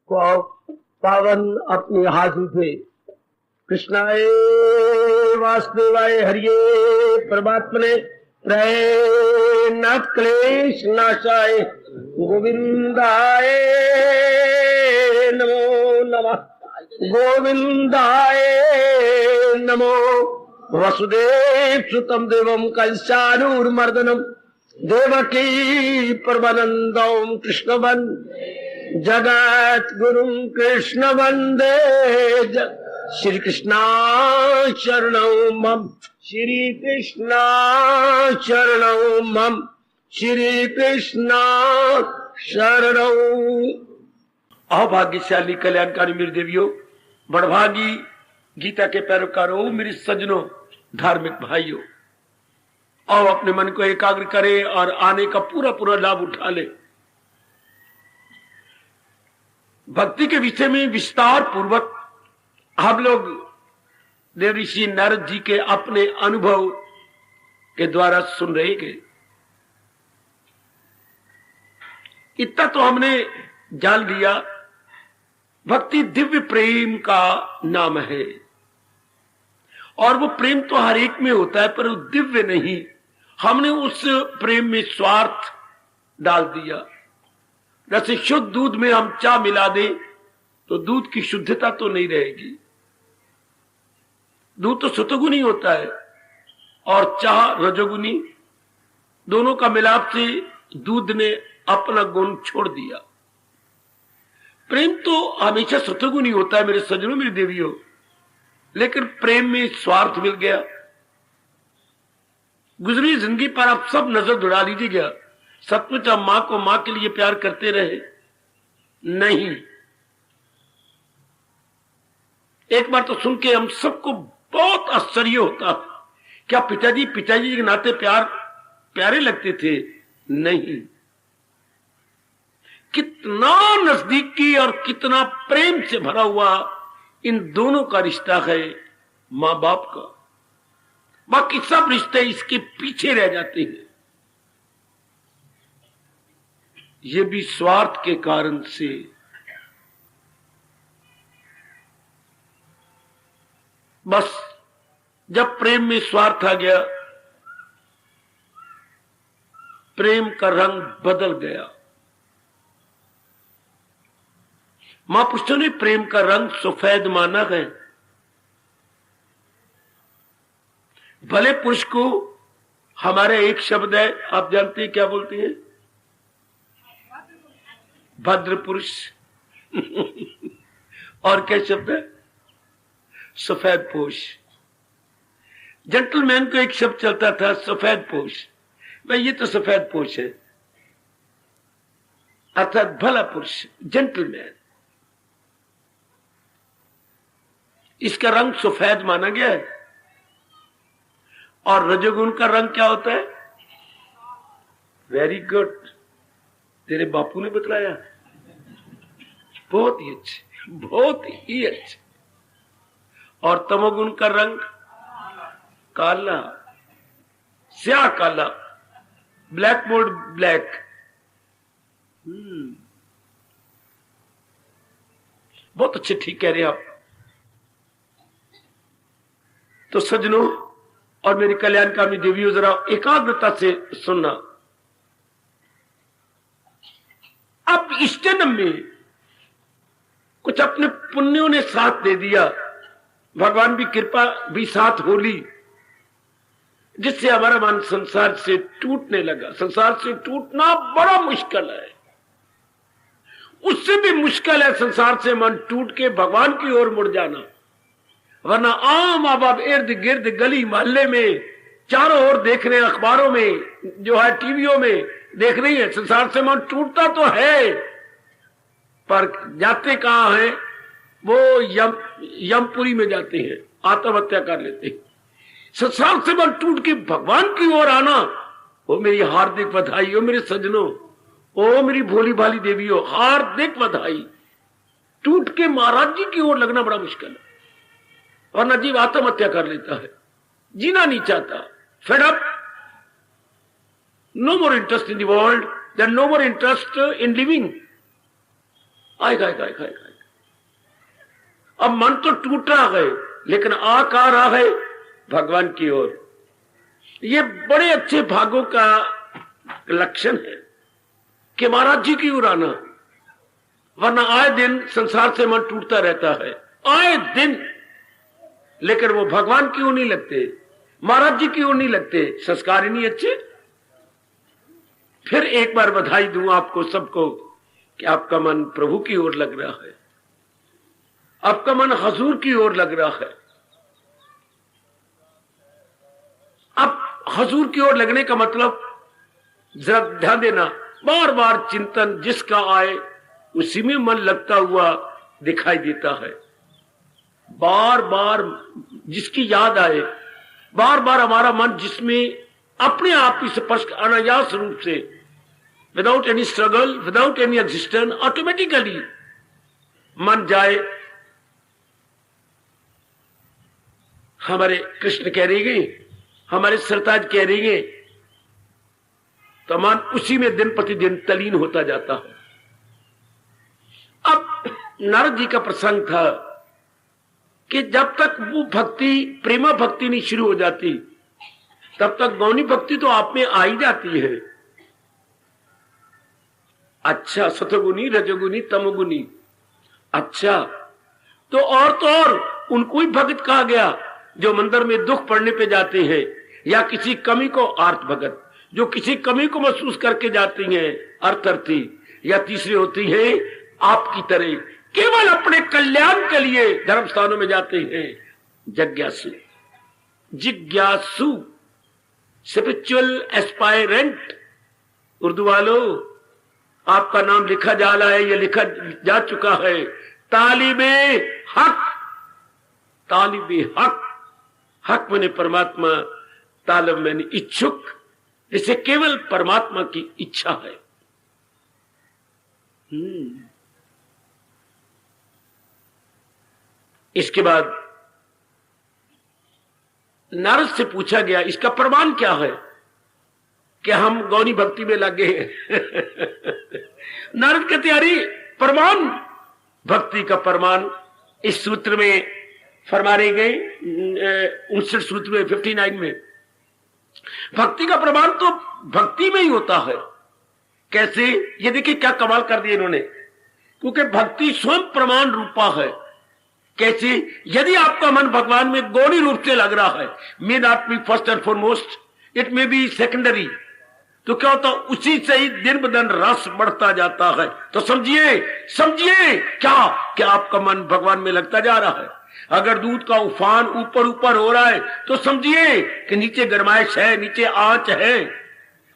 पावन अपने हाथ उठे। कृष्णाय वासुदेवाय हरिये परमात्मने न क्लेश नाशाय गोविंदाय नमो नमः। गोविंदाय नमो। वसुदेव सुतम देवम कंसानूरमर्दनम देवकी परमानंदम कृष्ण जगत गुरु कृष्ण वंदे श्री कृष्णा शरणं मम। श्री कृष्णा शरणं मम। श्री कृष्णा शरणं। अभाग्यशाली कल्याणकारी मेरी देवियों, बड़भागी गीता के पैरोकारों, मेरे सज्जनों, धार्मिक भाइयों, आओ अपने मन को एकाग्र करें और आने का पूरा पूरा लाभ उठा ले। भक्ति के विषय में विस्तार पूर्वक हम लोग देव ऋषि नारद जी के अपने अनुभव के द्वारा सुन रहे हैं। इतना तो हमने जान लिया, भक्ति दिव्य प्रेम का नाम है और वो प्रेम तो हर एक में होता है, पर वो दिव्य नहीं। हमने उस प्रेम में स्वार्थ डाल दिया। जैसे शुद्ध दूध में हम चाय मिला दें तो दूध की शुद्धता तो नहीं रहेगी। दूध तो सतगुणी होता है और चाय रजोगुणी। दोनों का मिलाप से दूध ने अपना गुण छोड़ दिया। प्रेम तो हमेशा सतगुणी होता है मेरे सज्जनों, मेरी देवियों, लेकिन प्रेम में स्वार्थ मिल गया। गुजरी जिंदगी पर आप सब नजर दौड़ा लीजिएगा, सचमुच आप मां को मां के लिए प्यार करते रहे? नहीं। एक बार तो सुन के हम सबको बहुत आश्चर्य होता, क्या पिताजी के नाते प्यारे लगते थे? नहीं। कितना नजदीकी और कितना प्रेम से भरा हुआ इन दोनों का रिश्ता है मां बाप का। बाकी सब रिश्ते इसके पीछे रह जाते हैं। ये भी स्वार्थ के कारण से। बस जब प्रेम में स्वार्थ आ गया, प्रेम का रंग बदल गया। महापुरुषों ने प्रेम का रंग सफेद माना है। भले पुरुष को हमारे एक शब्द है, आप जानते हैं क्या बोलते हैं? भद्र पुरुष। और क्या शब्द है? सफेद पोष। जेंटलमैन को एक शब्द चलता था, सफेद पोष। भाई ये तो सफेद पोष है, अर्थात भला पुरुष, जेंटलमैन। इसका रंग सफेद माना गया है। और रजोगुण का रंग क्या होता है? वेरी गुड, तेरे बापू ने बतलाया। बहुत ही अच्छे, बहुत ही अच्छे। और तमोगुण का रंग काला, स्याह काला, ब्लैक बोर्ड ब्लैक। बहुत अच्छे, ठीक कह रहे हैं आप। तो सज्जनों और मेरी कल्याणकामी देवियों, जरा एकाग्रता से सुनना। अब इस जन्म में कुछ अपने पुण्यों ने साथ दे दिया, भगवान की कृपा भी साथ हो ली, जिससे हमारा मन संसार से टूटने लगा। संसार से टूटना बड़ा मुश्किल है, उससे भी मुश्किल है संसार से मन टूट के भगवान की ओर मुड़ जाना। वरना आम अब इर्द गिर्द गली मोहल्ले में चारों ओर देख रहे हैं, अखबारों में जो है, टीवियों में देख रही है, संसार से मन टूटता तो है, पर जाते कहां हैं? वो यमपुरी में जाते हैं, आत्महत्या कर लेते हैं। संसार से मन टूट के भगवान की ओर आना, वो मेरी हार्दिक बधाई हो मेरे सज्जनों, ओ मेरी भोली भाली देवियों, हार्दिक बधाई। टूट के महाराज जी की ओर लगना बड़ा मुश्किल है। वरना जीव आत्महत्या कर लेता है, जीना नहीं चाहता, fed up, no more interest in the world, there no more interest in living. आएगा आएगा आएगा आएगा। अब मन तो टूट रहा है, लेकिन आ कहां रहा है? भगवान की ओर। ये बड़े अच्छे भागों का लक्षण है कि महाराज जी की ओर आना, वरना आए दिन संसार से मन टूटता रहता है, आए दिन, लेकिन वो भगवान की ओर नहीं लगते, महाराज जी की ओर नहीं लगते, संस्कार ही नहीं अच्छे। फिर एक बार बधाई दूं आपको सबको कि आपका मन प्रभु की ओर लग रहा है, आपका मन हजूर की ओर लग रहा है। अब हजूर की ओर लगने का मतलब जरा ध्यान देना, बार बार चिंतन जिसका आए उसी में मन लगता हुआ दिखाई देता है। बार बार जिसकी याद आए, बार बार हमारा मन जिसमें अपने आप ही स्पष्ट अनायास रूप से, without any struggle, without any existence, automatically मन जाए। हमारे कृष्ण कह रही, हमारे सरताज कह रही है, तो मन उसी में दिन प्रतिदिन तलीन होता जाता है। अब नारद जी का प्रसंग था कि जब तक वो भक्ति, प्रेमा भक्ति नहीं शुरू हो जाती, तब तक गौणी भक्ति तो आप में आ ही जाती है। अच्छा, सतगुनी, रजगुनी, तमगुनी। अच्छा, तो और उनको ही भगत कहा गया जो मंदिर में दुख पड़ने पे जाते हैं, या किसी कमी को आर्त भगत, जो किसी कमी को महसूस करके जाती हैं अर्थर्थी, या तीसरी होती है आपकी तरह केवल अपने कल्याण के लिए धर्म स्थानों में जाते हैं जिज्ञासु। जिज्ञासु, स्पिरिचुअल एस्पायरेंट। उर्दू वालों, आपका नाम लिखा जा रहा है, यह लिखा जा चुका है, तालिबे हक। तालिबे हक, हक मैंने परमात्मा, तालब मैंने इच्छुक, जिसे केवल परमात्मा की इच्छा है। इसके बाद नारद से पूछा गया, इसका प्रमाण क्या है कि हम गौरी भक्ति में लगे हैं? नारद की तैयारी, प्रमाण, भक्ति का प्रमाण इस सूत्र में फरमाए गए, 59 सूत्र में, 59 में। भक्ति का प्रमाण तो भक्ति में ही होता है। कैसे? ये देखिए क्या कमाल कर दिया इन्होंने, क्योंकि भक्ति स्वयं प्रमाण रूपा है। कैसे? यदि आपका मन भगवान में गौणी रूप से लग रहा है, may not be first and foremost, it may be secondary, तो क्या होता? उसी से ही दिन ब दिन रस बढ़ता जाता है। तो समझिए क्या कि आपका मन भगवान में लगता जा रहा है। अगर दूध का उफान ऊपर ऊपर हो रहा है तो समझिए कि नीचे गरमाइश है, नीचे आंच है,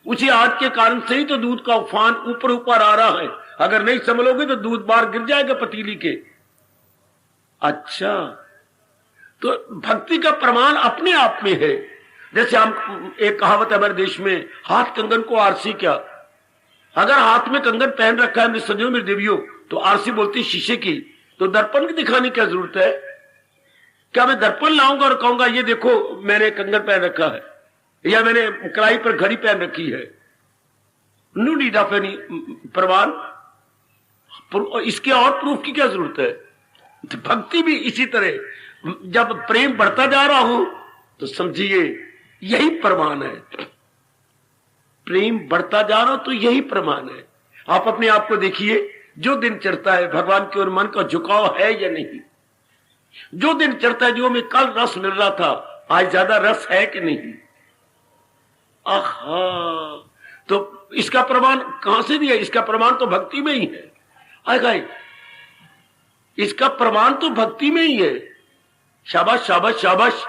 उसी आंच के कारण से ही तो दूध का उफान ऊपर ऊपर आ रहा है। अगर नहीं संभलोगे तो दूध बाहर गिर जाएगा पतीली के। अच्छा, तो भक्ति का प्रमाण अपने आप में है। जैसे हम, एक कहावत है हमारे देश में, हाथ कंगन को आरसी क्या। अगर हाथ में कंगन पहन रखा है मेरे सजों मेरे देवियों, तो आरसी बोलती शीशे की, तो दर्पण की दिखाने की क्या जरूरत है? क्या मैं दर्पण लाऊंगा और कहूंगा ये देखो मैंने कंगन पहन रखा है, या मैंने कलाई पर घड़ी पहन रखी है? नो नीड ऑफ एनी प्रमाण। इसके और प्रूफ की क्या जरूरत है? तो भक्ति भी इसी तरह, जब प्रेम बढ़ता जा रहा हो तो समझिए यही प्रमाण है। प्रेम बढ़ता जा रहा हो तो यही प्रमाण है। आप अपने आप को देखिए, जो दिन चढ़ता है भगवान की ओर मन का झुकाव है या नहीं? जो दिन चढ़ता है, जो में कल रस मिल रहा था, आज ज्यादा रस है कि नहीं? आहा, तो इसका प्रमाण कहां से दिया? इसका प्रमाण तो भक्ति में ही है। आएगा, इसका प्रमाण तो भक्ति में ही है। शाबाश शाबाश शाबाश।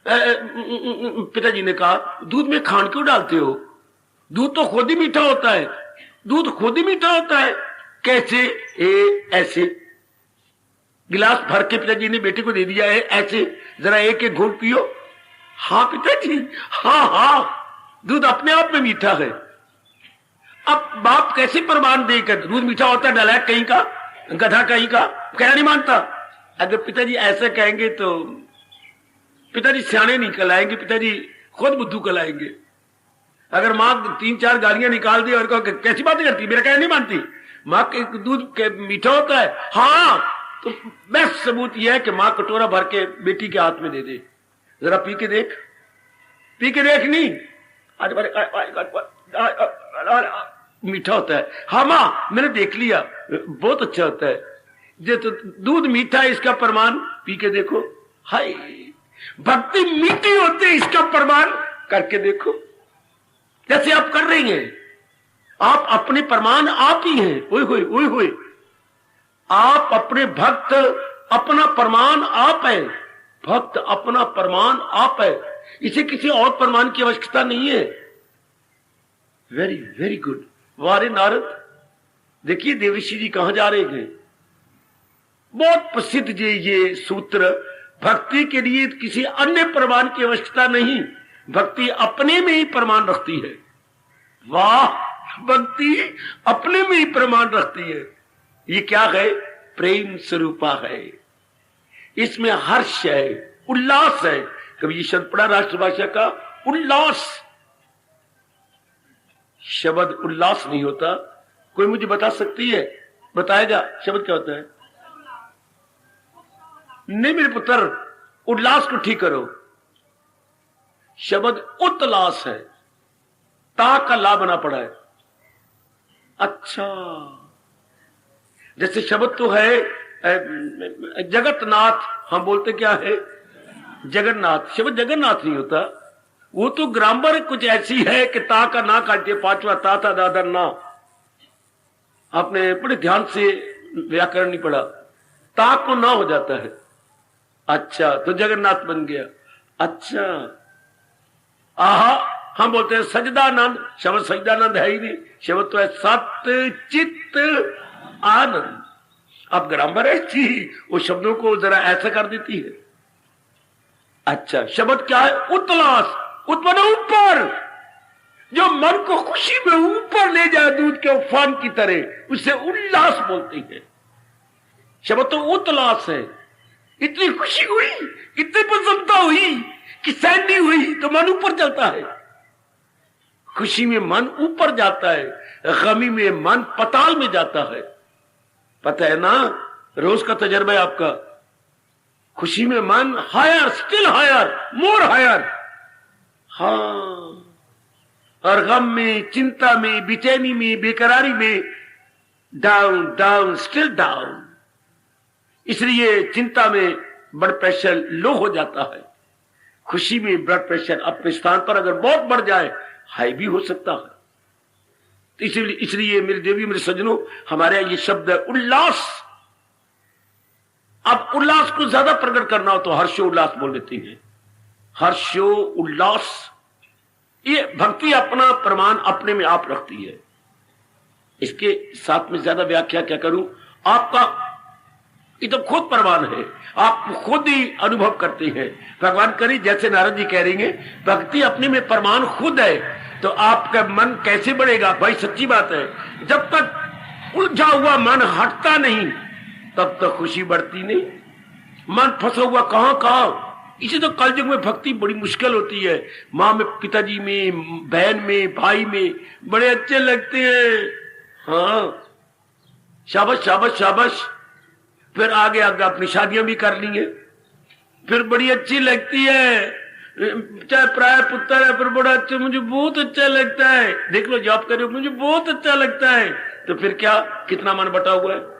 पिताजी ने कहा, दूध में खांड क्यों डालते हो? दूध तो खुद ही मीठा होता है। दूध खुद ही मीठा होता है। कैसे? ऐसे गिलास भर के पिताजी ने बेटे को दे दिया है, ऐसे जरा एक एक घूंट पियो। हाँ पिताजी, हाँ, दूध अपने आप में मीठा है। अब बाप कैसे प्रमाण देकर दूध मीठा होता है? डाला कहीं का, गधा कहीं का, कहना नहीं मानता। अगर पिताजी ऐसा कहेंगे तो पिताजी सियाने निकल आएंगे, पिताजी खुद बुद्धू कलाएंगे। अगर माँ 3-4 गालियां निकाल दी और कहो कैसी बातें करती, मेरा कहना नहीं मानती, माँ के दूध मीठा होता है? हाँ, तो बेस्ट सबूत यह है कि माँ कटोरा भर के बेटी के हाथ में दे दे, जरा पी के देख, पी के देख। नहीं, आज मीठा होता है। हाँ माँ, मैंने देख लिया, बहुत अच्छा होता है। ये तो दूध मीठा है, इसका प्रमाण पी के देखो। हाय, भक्ति मीठी होती है, इसका प्रमाण करके देखो। जैसे आप कर रही हैं, आप अपने प्रमाण आप ही हैं। ओए होए, ओए होए, आप अपने भक्त, अपना प्रमाण आप है। भक्त अपना प्रमाण आप है, इसे किसी और प्रमाण की आवश्यकता नहीं है। Very very good. वारे नारद, देखिए देवर्षि जी कहां जा रहे हैं। बहुत प्रसिद्ध जी ये सूत्र, भक्ति के लिए किसी अन्य प्रमाण की आवश्यकता नहीं, भक्ति अपने में ही प्रमाण रखती है। वाह, भक्ति अपने में ही प्रमाण रखती है। ये क्या है? प्रेम स्वरूपा है, इसमें हर्ष है, उल्लास है। कभी ये शब्द पढ़ा राष्ट्रभाषा का, उल्लास। शब्द उल्लास नहीं होता। कोई मुझे बता सकती है? बताएगा शब्द क्या होता है? नहीं मेरे पुत्र, उल्लास को ठीक करो। शब्द उत्लास है, ता का ला बना पड़ा है। अच्छा, जैसे शब्द तो है जगतनाथ, हम बोलते क्या है? जगन्नाथ। शब्द जगन्नाथ नहीं होता, वो तो ग्रामर कुछ ऐसी है कि ता का ना काटते, पांचवा ता था दादर ना। आपने बड़े ध्यान से व्याकरण नहीं पढ़ा, ता को ना हो जाता है। अच्छा, तो जगन्नाथ बन गया। अच्छा, आहा, हम बोलते हैं सजदानंद। शब्द सजदानंद है ही नहीं, शब्द तो है सत्य चित्त आनंद। अब ग्रामर ऐसी वो शब्दों को जरा ऐसा कर देती है। अच्छा, शब्द क्या है? उत्लास। उत्पन्न ऊपर, जो मन को खुशी में ऊपर ले जाए दूध के उफान की तरह, उसे उल्लास बोलते हैं। शब्द तो उत्लास है। इतनी खुशी हुई, इतनी प्रसन्नता हुई कि सैंडी हुई तो मन ऊपर चलता है। खुशी में मन ऊपर जाता है, गमी में मन पताल में जाता है। पता है ना, रोज का तजर्बा है आपका। खुशी में मन higher, still higher, more higher. हाँ, और गम में, चिंता में, बेचैनी में, बेकरारी में डाउन डाउन, स्टिल डाउन। इसलिए चिंता में ब्लड प्रेशर लो हो जाता है, खुशी में ब्लड प्रेशर अपने स्थान पर अगर बहुत बढ़ जाए हाई भी हो सकता है। तो इसलिए मेरे देवी, मेरे सज्जनों, हमारे ये शब्द है उल्लास। अब उल्लास को ज्यादा प्रकट करना हो तो हर्षो उल्लास बोल देती हैं। हर्षो उल्लास, ये भक्ति अपना प्रमाण अपने में आप रखती है। इसके साथ में ज्यादा व्याख्या क्या करूं? आपका ये तो खुद प्रमाण है, आप खुद ही अनुभव करते हैं। भगवान करी, जैसे नारद जी कह रही हैं, भक्ति अपने में प्रमाण खुद है, तो आपका मन कैसे बढ़ेगा? भाई सच्ची बात है, जब तक उलझा हुआ मन हटता नहीं तब तक खुशी बढ़ती नहीं। मन फंसा हुआ कहां, इसी तो कलयुग में भक्ति बड़ी मुश्किल होती है। माँ में, पिताजी में, बहन में, भाई में बड़े अच्छे लगते हैं। हाँ, शाबाश शाबाश शाबाश। फिर आगे आगे अपनी शादियां भी कर ली है, फिर बड़ी अच्छी लगती है। चाहे प्राय पुत्र है, फिर बड़ा अच्छा, मुझे बहुत अच्छा लगता है। देख लो, जॉब कर रहे हो, मुझे बहुत अच्छा लगता है। तो फिर क्या, कितना मन बटा हुआ है।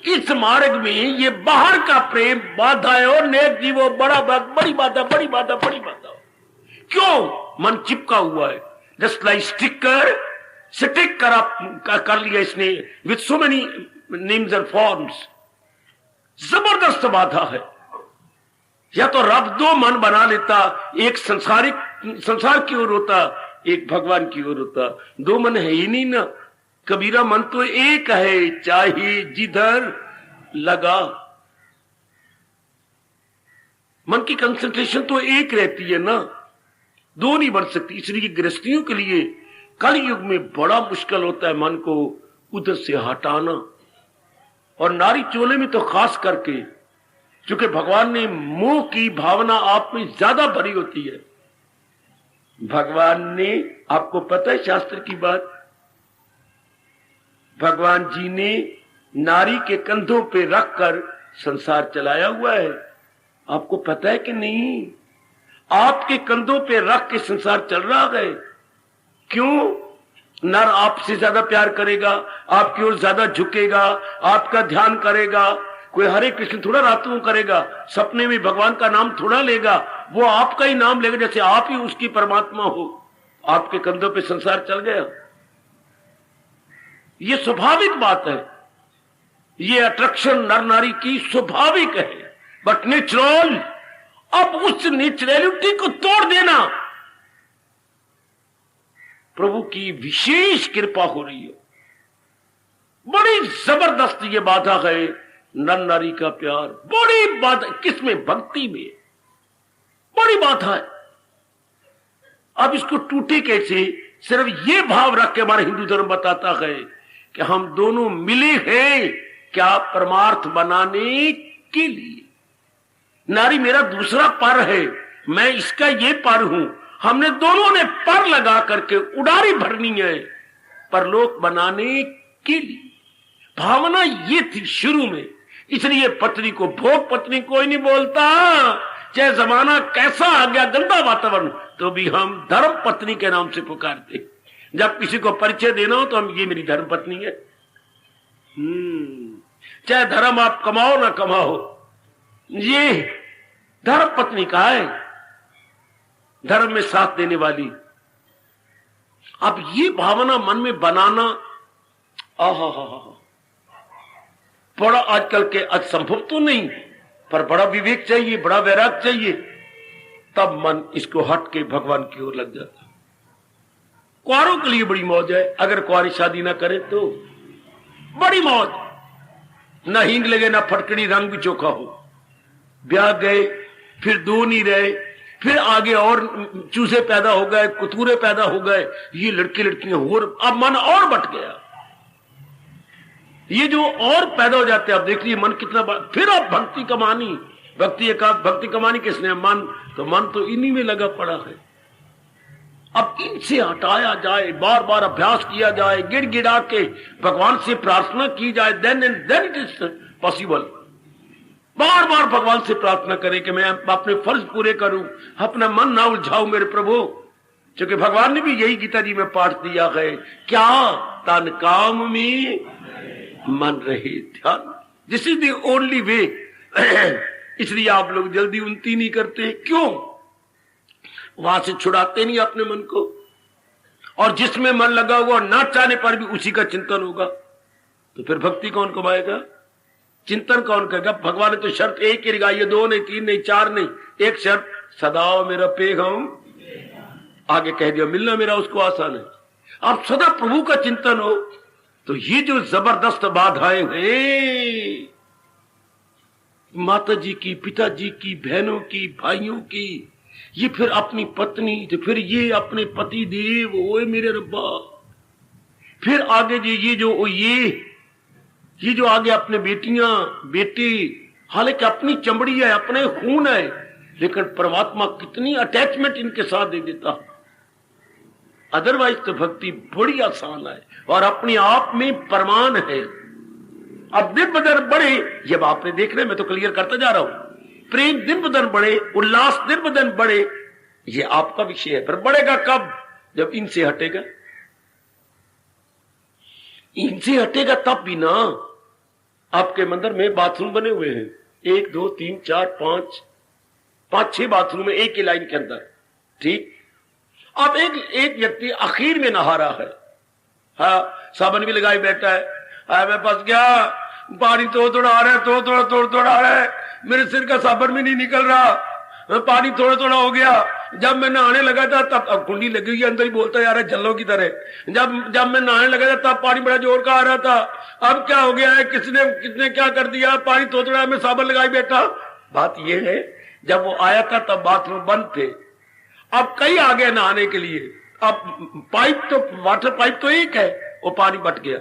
इस मार्ग में ये बाहर का प्रेम बाधा है, और नेक जीवो बड़ा बात, बड़ी बाधा, बड़ी बाधा, बड़ी बाधा। क्यों? मन चिपका हुआ है, जस्ट लाइक स्टिकर। स्टिक कर लिया इसने with so many names and forms. जबरदस्त बाधा है। या तो रब दो मन बना लेता, एक संसार की ओर होता, एक भगवान की ओर होता। दो मन है ही नहीं ना। कबीरा, मन तो एक है, चाहे जिधर लगा। मन की कंसंट्रेशन तो एक रहती है ना, दो नहीं बन सकती। इसलिए गृहस्थियों के लिए कलयुग में बड़ा मुश्किल होता है मन को उधर से हटाना। और नारी चोले में तो खास करके, क्योंकि भगवान ने मोह की भावना आप में ज्यादा भरी होती है। भगवान ने, आपको पता है शास्त्र की बात, भगवान जी ने नारी के कंधों पे रखकर संसार चलाया हुआ है। आपको पता है कि नहीं? आपके कंधों पे रख के संसार चल रहा है। क्यों? नर आपसे ज्यादा प्यार करेगा, आपकी ओर ज्यादा झुकेगा, आपका ध्यान करेगा। कोई हरे कृष्ण थोड़ा रातों में करेगा, सपने में भगवान का नाम थोड़ा लेगा, वो आपका ही नाम लेगा जैसे आप ही उसकी परमात्मा हो। आपके कंधों पे संसार चल गया। ये स्वाभाविक बात है। ये अट्रैक्शन नर नारी की स्वाभाविक है, बट नेचुरल। अब उस नेचुरलिटी को तोड़ देना प्रभु की विशेष कृपा हो रही है। बड़ी जबरदस्त ये बाधा है नर नारी का प्यार। बड़ी बाधा किसमें? भक्ति में बड़ी बाधा है। अब इसको टूटे कैसे? सिर्फ ये भाव रख के हमारा हिंदू धर्म बताता है कि हम दोनों मिले हैं क्या? परमार्थ बनाने के लिए। नारी मेरा दूसरा पर है, मैं इसका ये पर हूं। हमने दोनों ने पर लगा करके उड़ारी भरनी है परलोक बनाने के लिए। भावना ये थी शुरू में। इसलिए पत्नी को भोग पत्नी कोई नहीं बोलता, चाहे जमाना कैसा आ गया, गंदा वातावरण, तो भी हम धर्म पत्नी के नाम से पुकारते। जब किसी को परिचय देना हो तो हम ये मेरी धर्म पत्नी है। चाहे धर्म आप कमाओ ना कमाओ, ये धर्म पत्नी का है, धर्म में साथ देने वाली। अब ये भावना मन में बनाना बड़ा आजकल के असंभव तो नहीं, पर बड़ा विवेक चाहिए, बड़ा वैराग चाहिए, तब मन इसको हट के भगवान की ओर लग जाता। कुंवारों के लिए बड़ी मौज है, अगर कुंवारी शादी ना करे तो बड़ी मौज, ना हींग लगे ना फटकड़ी, रंग भी चोखा हो। ब्याह गए, फिर दो नहीं रहे, फिर आगे और चूसे पैदा हो गए, कुतूरे पैदा हो गए, ये लड़के लड़कियां हो, अब मन और बट गया। ये जो और पैदा हो जाते हैं, अब देख लीजिए मन कितना फिर अब भक्ति कमानी, भक्ति कमानी किसने? मन। तो मन तो इन्हीं में लगा पड़ा है। अब इनसे हटाया जाए, बार बार अभ्यास किया जाए, गिड़गिड़ा के भगवान से प्रार्थना की जाए, देन इट इज पॉसिबल। बार बार भगवान से प्रार्थना करें कि मैं अपने फर्ज पूरे करूं, अपना मन ना उलझाऊं मेरे प्रभु। क्योंकि भगवान ने भी यही गीता जी में पाठ दिया है, क्या? तन काम में मन रहे ध्यान। This is the only way. इसलिए आप लोग जल्दी उन्नति नहीं करते। क्यों? वहां से छुड़ाते नहीं अपने मन को। और जिसमें मन लगा हुआ ना चाहने पर भी उसी का चिंतन होगा, तो फिर भक्ति कौन कमाएगा? चिंतन कौन करेगा? भगवान ने तो शर्त एक ही लगाई है, दो नहीं, तीन नहीं, चार नहीं, एक शर्त, सदा मेरा पेगम। आगे कह दिया मिलना मेरा उसको आसान है। आप सदा प्रभु का चिंतन हो तो ये जो जबरदस्त बाधाएं हैं माता जी की, पिताजी की, बहनों की, भाइयों की, ये फिर अपनी पत्नी, तो फिर ये अपने पति देव, ओए मेरे रब्बा, फिर आगे ये जो आगे अपने बेटियां बेटी, हालांकि अपनी चमड़ी है, अपने खून है, लेकिन परमात्मा कितनी अटैचमेंट इनके साथ दे देता। अदरवाइज तो भक्ति बड़ी आसान है और अपने आप में प्रमाण है। अब दिन ब दिन बढ़े, ये आप देख रहे हैं, मैं तो क्लियर करता जा रहा हूं। प्रेम दिन ब दिन बढ़े, उल्लास दिन ब दिन बढ़े, ये आपका विषय है। पर बढ़ेगा कब? जब इनसे हटेगा। इनसे हटेगा तब भी ना। आपके मंदिर में बाथरूम बने हुए हैं, 1 2 3 4 5 6 बाथरूम है एक ही लाइन के अंदर, ठीक। अब एक व्यक्ति आखिर में नहा रहा है, हाँ, साबन भी लगाई बैठा है, हाँ, मैं फंस गया, पानी थोड़ा आ रहा है, थोड़ा आ रहा है, मेरे सिर का साबन भी नहीं निकल रहा, पानी थोड़ा हो गया। जब मैं नहाने लगा था तब, अब कुंडी लगी हुई अंदर ही बोलता यार जल्लों की तरह, जब मैं नहाने लगा था तब पानी बड़ा जोर का आ रहा था। अब क्या हो गया है, किसने क्या कर दिया, पानी थोड़ा, मैं साबन लगाई बैठा। बात यह है, जब वो आया था तब बाथरूम बंद थे, अब कई आ गए नहाने के लिए। अब पाइप तो, वाटर पाइप तो एक है, वो पानी बट गया।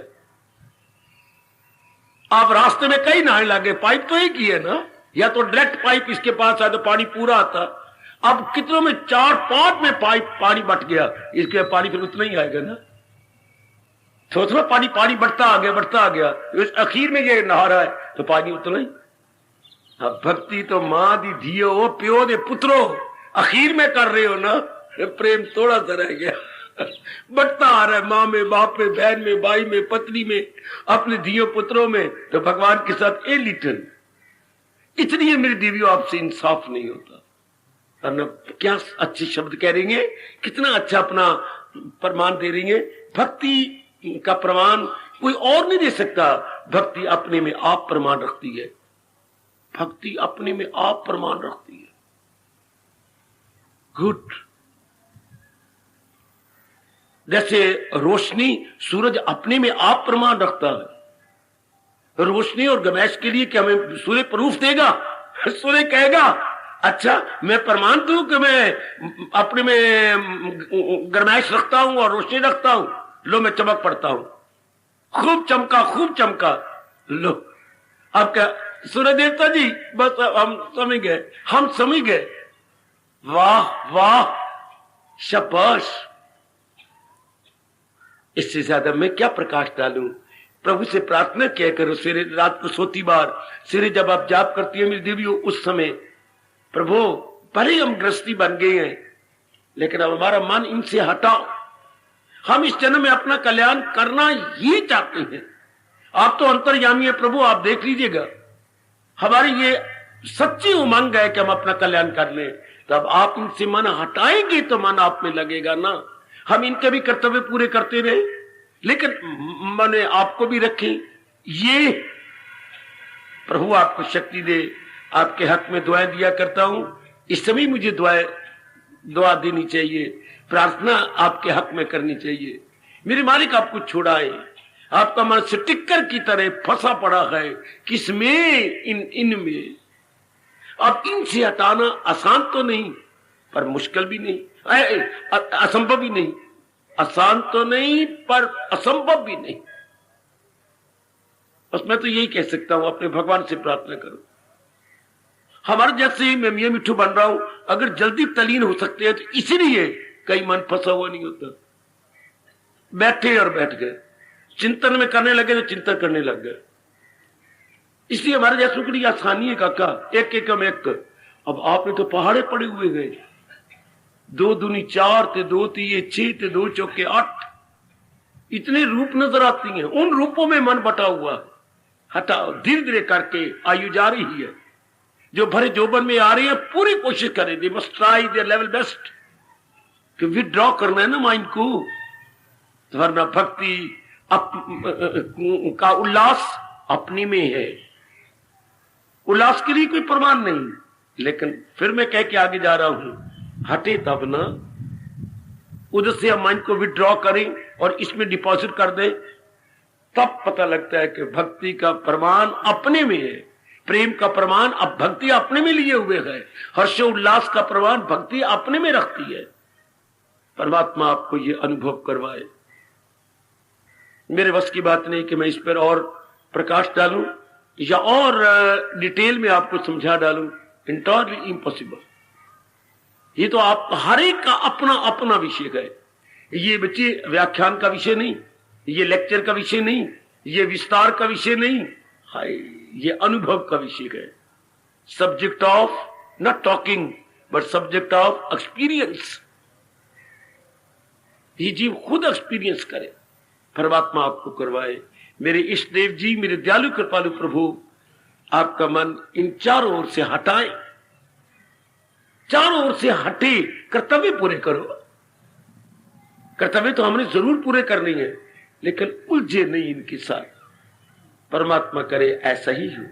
अब रास्ते में कई नहाने लगे, पाइप तो एक ही है ना, या तो डायरेक्ट पाइप इसके पास आया तो पानी पूरा आता। अब कितनों में 4 5 में पाइप पानी बट गया, इसके पानी फिर उतना ही आएगा ना। थोड़ा थोड़ा पानी पानी बढ़ता आ गया, बढ़ता आ गया, आखिर में ये नहा रहा है तो पानी उतना ही। अब भक्ति तो मां दी धियो प्यो दे पुत्रो आखिर में कर रहे हो ना, प्रेम थोड़ा सा रह गया, बढ़ता आ रहा है मां में, बाप में, बहन में, भाई में, पत्नी में, अपने धियो पुत्रों में। तो भगवान के साथ ए लिटन, इतनी मेरी देवियों आपसे इंसाफ नहीं होता। क्या अच्छे शब्द कह रही हैं, कितना अच्छा अपना प्रमाण दे रही हैं। भक्ति का प्रमाण कोई और नहीं दे सकता, भक्ति अपने में आप प्रमाण रखती है, भक्ति अपने में आप प्रमाण रखती है। गुड। जैसे रोशनी, सूरज अपने में आप प्रमाण रखता है। रोशनी और गमैश के लिए क्या हमें सूर्य प्रूफ देगा? सूर्य कहेगा अच्छा मैं प्रमाण दूं कि मैं अपने में गरमाइश रखता हूं और रोशनी रखता हूं, लो मैं चमक पड़ता हूं, खूब चमका, खूब चमका, लो। अब क्या सूर्य देवता जी, बस हम समझ गए, हम समझ गए, वाह वाह शाबाश। इससे ज्यादा मैं क्या प्रकाश डालूं? प्रभु से प्रार्थना किया करो सवेरे रात को सोती बार, सवेरे जब आप जाप करती है मेरी देवियों, उस समय प्रभु भले हम गृहस्थी बन गए हैं लेकिन अब हमारा मन इनसे हटाओ, हम इस जन्म में अपना कल्याण करना ही चाहते हैं। आप तो अंतर्यामी है प्रभु, आप देख लीजिएगा, हमारी ये सच्ची उमंग है कि हम अपना कल्याण कर लें। तो अब आप इनसे मन हटाएंगे तो मन आप में लगेगा ना। हम इनके भी कर्तव्य पूरे करते रहे लेकिन मन आपको भी रखें। ये प्रभु आपको शक्ति दे। आपके हक में दुआएं दिया करता हूं, इस समय मुझे दुआ देनी चाहिए, प्रार्थना आपके हक में करनी चाहिए। मेरे मालिक आपको छुड़ाए, आपका मन स्टिकर की तरह फंसा पड़ा है किसमें? इनमें। अब इनसे हटाना आसान तो नहीं पर मुश्किल भी नहीं, असंभव भी नहीं, आसान तो नहीं पर असंभव भी नहीं। बस मैं तो यही कह सकता हूं, अपने भगवान से प्रार्थना करो। हमारे जैसे मैं मियां मिठू बन रहा हूं, अगर जल्दी तलीन हो सकते हैं तो इसीलिए कई मन फंसा हुआ नहीं होता। बैठे और बैठ गए, चिंतन में करने लगे तो चिंतन करने लग गए। इसलिए हमारे जैसों के लिए आसानी है काका, एक एक में एक। अब आपने तो पहाड़े पड़े हुए गए, 2 दूनी 4 थे, 2 तीये 6 थे, 2 चौके 8, इतने रूप नजर आती हैं। उन रूपों में मन बटा हुआ, हटाओ। धीरे धीरे करके आयु जा रही है, जो भरे जोबन में आ रही है पूरी कोशिश करें, they must try their level best कि विड्रॉ करना है ना माइंड को। वरना भक्ति का उल्लास अपने में है, उल्लास के लिए कोई प्रमाण नहीं। लेकिन फिर मैं कह के आगे जा रहा हूं, हटे तब ना, उधर से हम माइंड को विड्रॉ करें और इसमें डिपॉजिट कर दें, तब पता लगता है कि भक्ति का प्रमाण अपने में है। प्रेम का प्रमाण अब भक्ति अपने में लिए हुए है, हर्षोल्लास का प्रमाण भक्ति अपने में रखती है। परमात्मा आपको ये अनुभव करवाए। मेरे बस की बात नहीं कि मैं इस पर और प्रकाश डालूं या और डिटेल में आपको समझा डालूं, इंटरली इम्पॉसिबल। ये तो आप हर एक का अपना अपना विषय है। ये बच्चे व्याख्यान का विषय नहीं, ये लेक्चर का विषय नहीं, ये विस्तार का विषय नहीं, हाय ये अनुभव का विषय है। Subject of not talking but subject of experience. ये जीव खुद एक्सपीरियंस करे, परमात्मा आपको करवाए। मेरे इष्ट देव जी, मेरे दयालु कृपालु प्रभु, आपका मन इन चारों ओर से हटाए, चारों ओर से हटे, कर्तव्य पूरे करो। कर्तव्य तो हमने जरूर पूरे करने हैं लेकिन उलझे नहीं इनके साथ। परमात्मा करे ऐसा ही हो।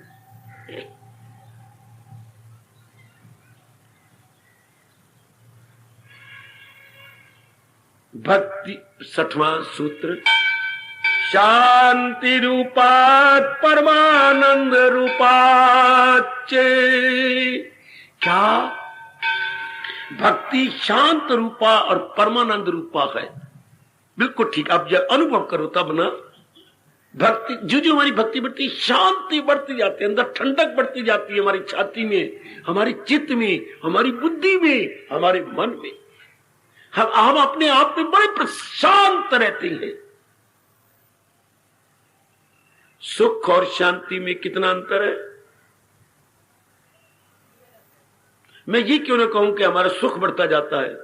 भक्ति 6वां सूत्र, शांति रूपात परमानंद रूपात। क्या भक्ति शांत रूपा और परमानंद रूपा है? बिल्कुल ठीक। अब जब अनुभव करो तब ना, भक्ति जो जो हमारी भक्ति बढ़ती, शांति बढ़ती जाती है, अंदर ठंडक बढ़ती जाती है, हमारी छाती में, हमारी चित्त में, हमारी बुद्धि में, हमारे मन में। हम अपने आप में बड़े प्रशांत रहते हैं। सुख और शांति में कितना अंतर है? मैं ये क्यों ना कहूं कि हमारा सुख बढ़ता जाता है,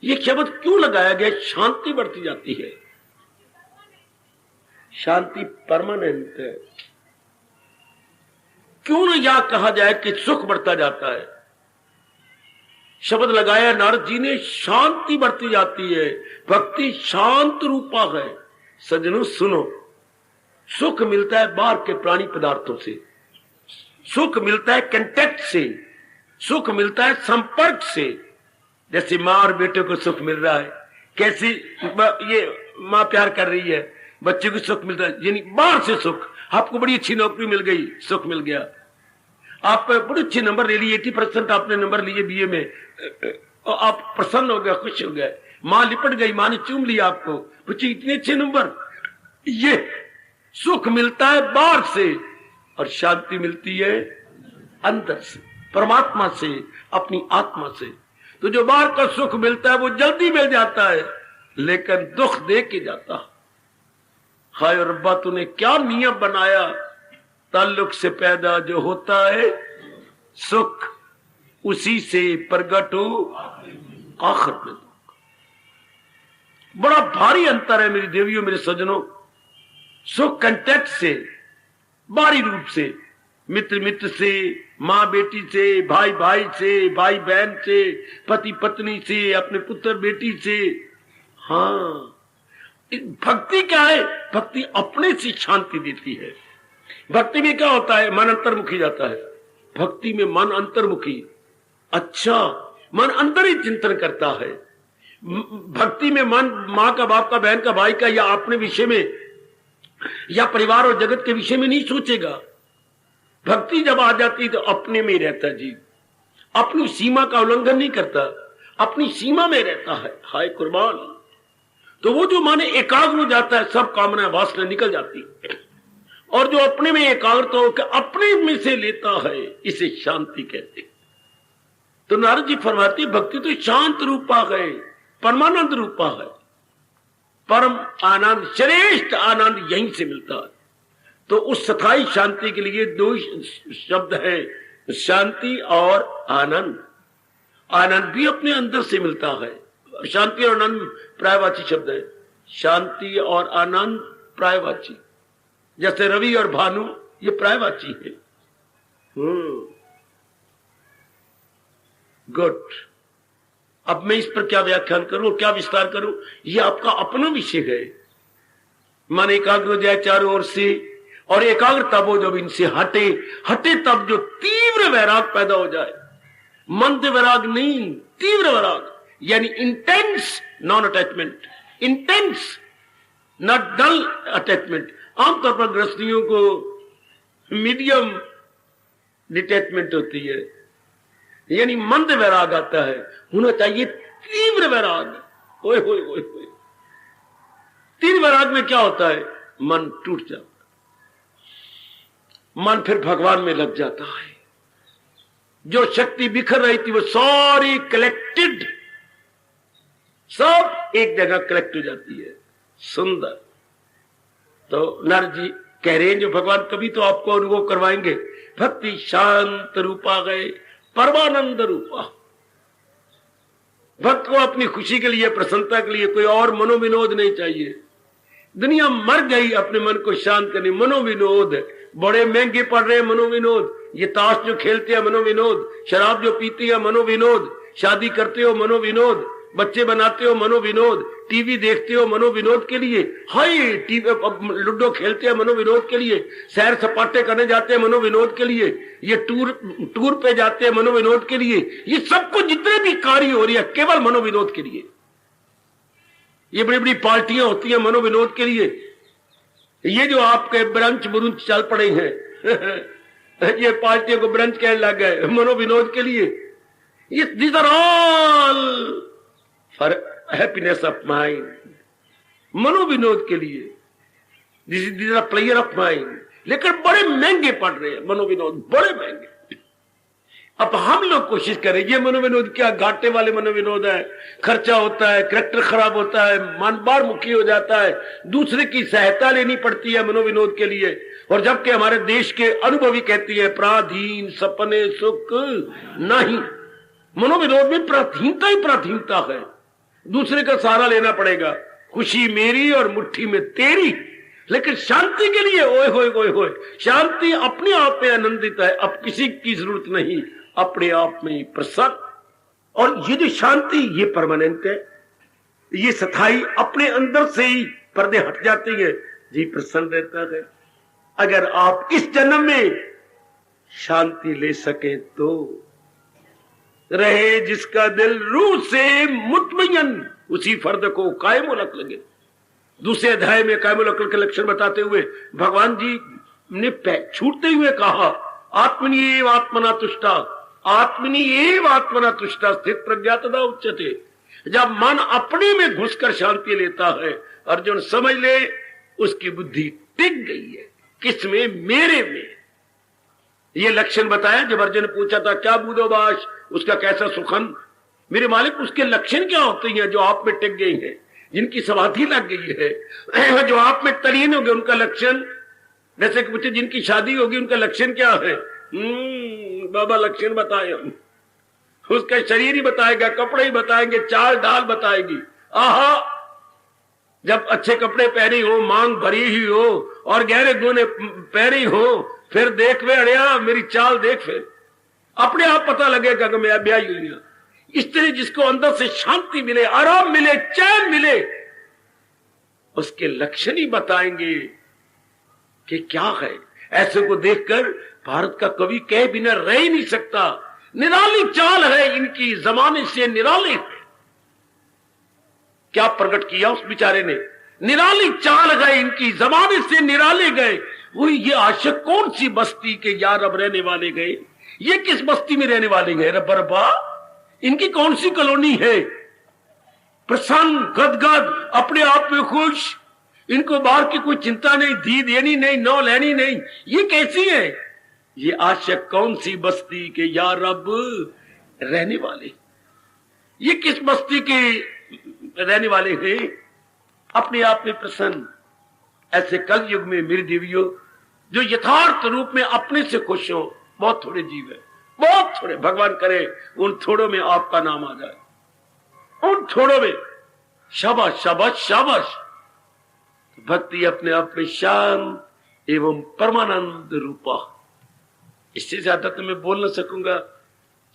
ये शब्द क्यों लगाया गया शांति बढ़ती जाती है? शांति परमानेंट है। क्यों ना यह कहा जाए कि सुख बढ़ता जाता है? शब्द लगाया नारद जी ने, शांति बढ़ती जाती है। भक्ति शांत रूपा है। सज्जनों सुनो, सुख मिलता है बाहर के प्राणी पदार्थों से, सुख मिलता है कांटेक्ट से, सुख मिलता है संपर्क से। जैसे माँ और बेटे को सुख मिल रहा है, कैसी ये माँ प्यार कर रही है, बच्चे को सुख मिलता है, यानी बाहर से सुख। आपको बड़ी अच्छी नौकरी मिल गई, सुख मिल गया। आप बड़े अच्छे नंबर ले लिए, 80% आपने नंबर लिए बीए में, आप प्रसन्न हो गए, खुश हो गए। माँ लिपट गई, माँ ने चूम लिया आपको, बच्चे इतने अच्छे नंबर। ये सुख मिलता है बाहर से और शांति मिलती है अंदर से, परमात्मा से, अपनी आत्मा से। तो जो बाहर का सुख मिलता है वो जल्दी मिल जाता है, लेकिन दुख दे के जाता है। हाय रब्बा, तूने क्या नियम बनाया, ताल्लुक से पैदा जो होता है सुख, उसी से प्रगट हो आखिर में दुख। बड़ा भारी अंतर है मेरी देवियों, मेरे सज्जनों। सुख कांटेक्ट से, बाहरी रूप से, मित्र मित्र से, माँ बेटी से, भाई भाई से, भाई बहन से, पति पत्नी से, अपने पुत्र बेटी से। हाँ, भक्ति क्या है? भक्ति अपने से शांति देती है। भक्ति में क्या होता है? मन अंतर्मुखी जाता है। भक्ति में मन अंतर्मुखी, अच्छा, मन अंदर ही चिंतन करता है। भक्ति में मन माँ का, बाप का, बहन का, भाई का या अपने विषय में या परिवार और जगत के विषय में नहीं सोचेगा। भक्ति जब आ जाती है तो अपने में रहता जी, अपनी सीमा का उल्लंघन नहीं करता, अपनी सीमा में रहता है। हाय कुर्बान। तो वो जो माने एकाग्र हो जाता है, सब कामना वासना निकल जाती है। और जो अपने में एकाग्र होकर अपने में से लेता है, इसे शांति कहते हैं। तो नारद जी फरमाते भक्ति तो शांत रूपा है, परमानंद रूपा है। परम आनंद, श्रेष्ठ आनंद यहीं से मिलता है। तो उस स्थायी शांति के लिए दो शब्द है, शांति और आनंद। आनंद भी अपने अंदर से मिलता है। शांति और आनंद प्रायवाची शब्द है। शांति और आनंद प्रायवाची, जैसे रवि और भानु ये प्रायवाची है। गुड। अब मैं इस पर क्या व्याख्यान करूं, क्या विस्तार करूं, ये आपका अपना विषय है। मन एकाग्र हो जाए चारों ओर से, और एकाग्र तब हो जब इनसे हटे, हटे तब जो तीव्र वैराग पैदा हो जाए। मंद वैराग नहीं, तीव्र वैराग, यानी intense non attachment, intense not dull attachment. आमतौर पर गृहस्थियों को मीडियम डिटैचमेंट होती है, यानी मंद वैराग आता है। होना चाहिए तीव्र वैराग। ओए होए होए होए। तीव्र वैराग में क्या होता है? मन टूट जाता है, मन फिर भगवान में लग जाता है। जो शक्ति बिखर रही थी वो सारी कलेक्टेड, सब एक जगह कलेक्ट हो जाती है। सुंदर। तो नारद जी कह रहे हैं जो भगवान कभी तो आपको अनुभव करवाएंगे। भक्ति शांत रूपा गए, परमानंद रूपा। भक्त को अपनी खुशी के लिए, प्रसन्नता के लिए कोई और मनोविनोद नहीं चाहिए। दुनिया मर गई अपने मन को शांत करने। मनोविनोद बड़े महंगे पड़ रहे हैं, मनोविनोद। ये ताश जो खेलते हैं मनोविनोद, शराब जो पीती है मनोविनोद, शादी करते हो मनोविनोद, बच्चे बनाते हो मनोविनोद, टीवी देखते हो मनोविनोद के लिए, हाय लूडो खेलते हैं मनोविनोद के लिए, सैर सपाटे करने जाते हैं मनोविनोद के लिए, ये टूर पे जाते हैं मनोविनोद के लिए। ये सबको जितने भी कार्य हो रही है केवल मनोविनोद के लिए। ये बड़ी बड़ी पार्टियां होती हैं मनोविनोद के लिए। ये जो आपके ब्रंच बुरुंच चल पड़े हैं ये पार्टियों को ब्रंच कहने लग गए मनोविनोद के लिए। ये these are all for happiness of mind, मनोविनोद के लिए। This are player of mind. लेकिन बड़े महंगे पड़ रहे हैं मनोविनोद, बड़े महंगे। अब हम लोग कोशिश करें, ये मनोविनोद क्या घाटे वाले मनोविनोद है, खर्चा होता है, करैक्टर खराब होता है, मन बार मुखी हो जाता है, दूसरे की सहायता लेनी पड़ती है मनोविनोद के लिए। और जबकि हमारे देश के अनुभवी कहती है पराधीन सपने सुख नहीं। मनोविनोद में प्राधीनता ही प्राधीनता है, दूसरे का सहारा लेना पड़ेगा, खुशी मेरी और मुट्ठी में तेरी। लेकिन शांति के लिए ओए होए ओए होए, शांति अपने आप में आनंदित है, अब किसी की जरूरत नहीं, अपने आप में ही प्रसन्न। और ये जो शांति ये परमानेंट है, ये स्थायी, अपने अंदर से ही पर्दे हट जाते हैं, जी प्रसन्न रहता है। अगर आप इस जन्म में शांति ले सके तो रहे जिसका दिल रूह से मुतमय्यन, उसी फर्द को कायम लक लगे। दूसरे अध्याय में कायम लक के लक्षण बताते हुए भगवान जी ने छूटते हुए कहा, आत्मनि एव आत्मना तुष्टा, आत्मनि एव आत्मना तुष्टा स्थित प्रज्ञा तदा उच्यते। जब मन अपने में घुसकर शांति लेता है, अर्जुन समझ ले उसकी बुद्धि टिक गई है, किसमें? मेरे में। ये लक्षण बताया। जब अर्जुन ने पूछा था क्या बूदोबाश, उसका कैसा सुखन, मेरे मालिक उसके लक्षण क्या होते हैं जो आप में टिक गई हैं, जिनकी समाधि लग गई है, जो आप में तलीन हो गए, उनका लक्षण? जैसे कि पूछे जिनकी शादी होगी उनका लक्षण क्या है? बाबा लक्षण बताए हम, उसका शरीर ही बताएगा, कपड़े ही बताएंगे, चाल ढाल बताएगी। आहा, जब अच्छे कपड़े पहनी हो, मांग भरी ही हो और गहरे गहने पहनी हो, फिर देख वे अड़िया मेरी चाल देख, फिर अपने आप पता लगेगा कि मैं ब्याही हुई हूं। इस तरह जिसको अंदर से शांति मिले, आराम मिले, चैन मिले, उसके लक्षण ही बताएंगे कि क्या है। ऐसे को देखकर भारत का कवि कह बिना रह ही नहीं सकता, निराली चाल है इनकी, जमाने से निराले। क्या प्रकट किया उस बेचारे ने? निराली चाल गए इनकी, जमाने से निराले गए। वो ये आशिक कौन सी बस्ती के यार अब रहने वाले गए, ये किस बस्ती में रहने वाले गए? रब्बा, इनकी कौन सी कॉलोनी है? प्रसन्न, गदगद, अपने आप में खुश, इनको बाहर की कोई चिंता नहीं, धी देनी नहीं, नौ लेनी नहीं, ये कैसी है? ये आशिक कौन सी बस्ती के यार अब रहने वाले, ये किस बस्ती के रहने वाले हैं? अपने आप में प्रसन्न। ऐसे कल युग में मेरी देवियों, जो यथार्थ रूप में अपने से खुश हो, बहुत थोड़े जीव है, बहुत थोड़े। भगवान करे उन थोड़ों में आपका नाम आ जाए, उन थोड़ों में। शाबाश शाबाश शाबाश। भक्ति अपने आप में शांत एवं परमानंद रूपा। इससे ज्यादा तो मैं बोल ना सकूंगा,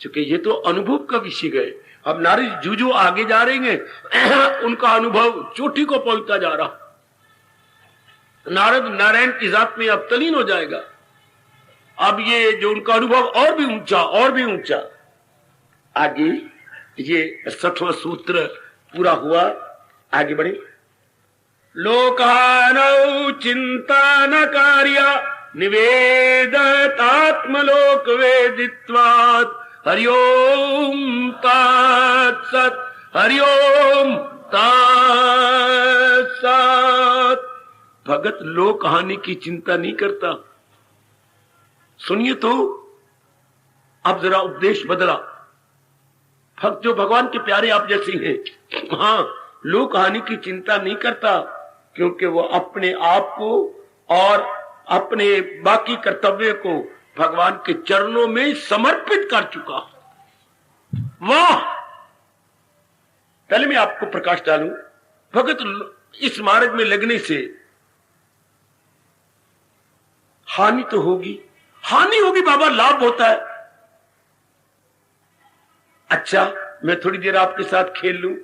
क्योंकि ये तो अनुभव का विषय है। अब नारद जूझू आगे जा रहे हैं, उनका अनुभव चोटी को पहुंचता जा रहा। नारद नारायण की जात में अब तलीन हो जाएगा। अब ये जो उनका अनुभव और भी ऊंचा, और भी ऊंचा। आगे ये 60वां सूत्र पूरा हुआ, आगे बढ़े। लोकानौ चिंता न कार्या निवेदत आत्मलोक वेदित्वात् हरिओम तत्सत् हरिओम तत्सत्। भगत लोक हानि की चिंता नहीं करता। सुनिए तो, अब जरा उपदेश बदला। भक्त जो भगवान के प्यारे आप जैसे हैं, हाँ, लोक हानि की चिंता नहीं करता, क्योंकि वो अपने आप को और अपने बाकी कर्तव्य को भगवान के चरणों में समर्पित कर चुका। वाह! पहले मैं आपको प्रकाश डालूं। भगत इस मार्ग में लगने से हानि तो होगी, हानि होगी बाबा, लाभ होता है। अच्छा, मैं थोड़ी देर आपके साथ खेल लूं।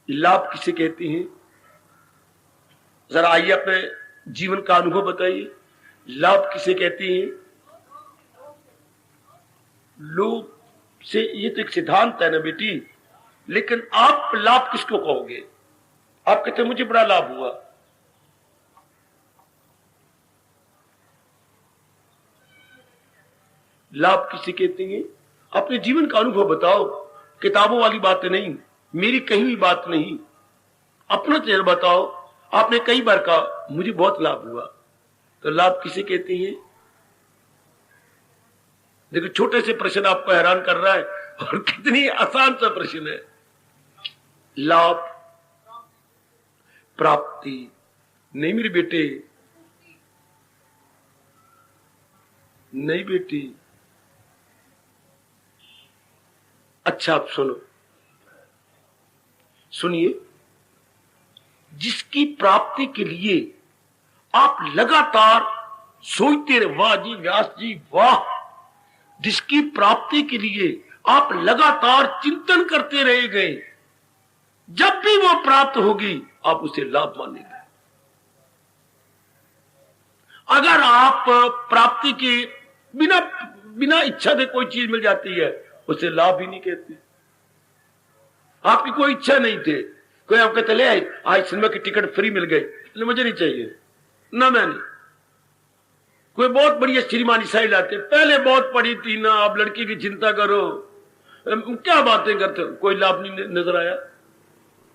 लाभ किसे कहते हैं? जरा आइए अपने जीवन का अनुभव बताइए, लाभ किसे कहते हैं? लोभ से, ये तो एक सिद्धांत है ना बेटी, लेकिन आप लाभ किसको कहोगे? आप कहते मुझे बड़ा लाभ हुआ। लाभ किसे कहते हैं? अपने जीवन का अनुभव बताओ, किताबों वाली बात नहीं, मेरी कहीं भी बात नहीं, अपना चेहरा बताओ। आपने कई बार कहा मुझे बहुत लाभ हुआ, तो लाभ किसे कहते हैं? देखो छोटे से प्रश्न आपको हैरान कर रहा है और कितनी आसान सा प्रश्न है। लाभ, प्राप्ति। नहीं मेरे बेटे, नहीं बेटी। अच्छा आप सुनो, सुनिए। जिसकी प्राप्ति के लिए आप लगातार सोचते रहे, वाह जी व्यास जी वाह, जिसकी प्राप्ति के लिए आप लगातार चिंतन करते रह गए, जब भी वो प्राप्त होगी आप उसे लाभ मानेंगे। अगर आप प्राप्ति के बिना इच्छा से कोई चीज मिल जाती है, उसे लाभ ही नहीं कहते। आपकी कोई इच्छा नहीं थे, कोई आपके चले आए, आज सिनेमा की टिकट फ्री मिल गई, मुझे नहीं चाहिए ना, मैंने कोई बहुत बढ़िया श्रीमानी साइड आते, पहले बहुत पढ़ी थी ना, आप लड़की की चिंता करो, क्या बातें करते हो, कोई लाभ नहीं नजर आया।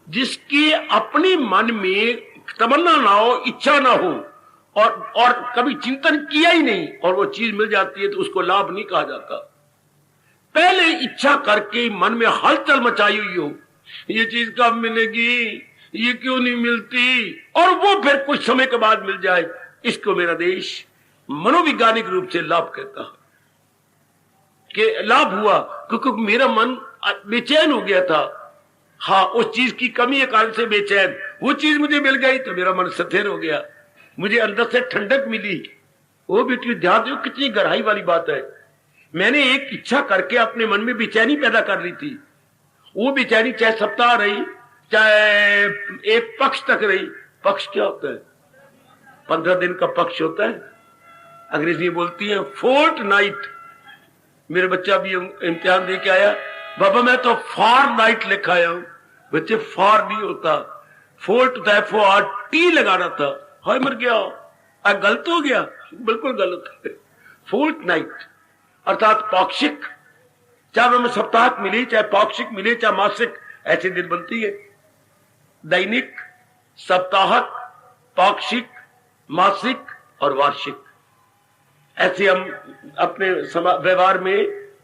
जिसके अपने मन में तमन्ना ना हो, इच्छा ना हो और कभी चिंतन किया ही नहीं और वो चीज मिल जाती है तो उसको लाभ नहीं कहा जाता। पहले इच्छा करके मन में हलचल मचाई हुई हो, ये चीज कब मिलेगी, ये क्यों नहीं मिलती, और वो फिर कुछ समय के बाद मिल जाए, इसको मेरा देश मनोवैज्ञानिक रूप से लाभ कहता है कि लाभ हुआ क्योंकि मेरा मन बेचैन हो गया था। हाँ, उस चीज की कमी के कारण से बेचैन, वो चीज मुझे मिल गई तो मेरा मन स्थिर हो गया, मुझे अंदर से ठंडक मिली। वो बेटी ध्यान दो, कितनी गहराई वाली बात है। मैंने एक इच्छा करके अपने मन में बेचैनी पैदा कर ली थी, वो बेचैनी चाहे सप्ताह रही, चाहे एक पक्ष तक रही। पक्ष क्या होता है? 15 दिन का पक्ष होता है, अंग्रेजी बोलती है फोर्ट नाइट। मेरा बच्चा भी इम्तिहान दे के आया, बाबा मैं तो फॉर नाइट लिखा आया हूं। बच्चे फॉर नहीं होता, फोर्ट होता है, FORT लगाना था, हाय मर गया, गलत हो गया, बिल्कुल गलत है। फोर्ट नाइट अर्थात पाक्षिक, चाहे हमें सप्ताहिक मिले, चाहे पाक्षिक मिले, चाहे मासिक, ऐसे दिन बनती है। दैनिक, सप्ताहिक, पाक्षिक, मासिक और वार्षिक, ऐसे हम अपने व्यवहार में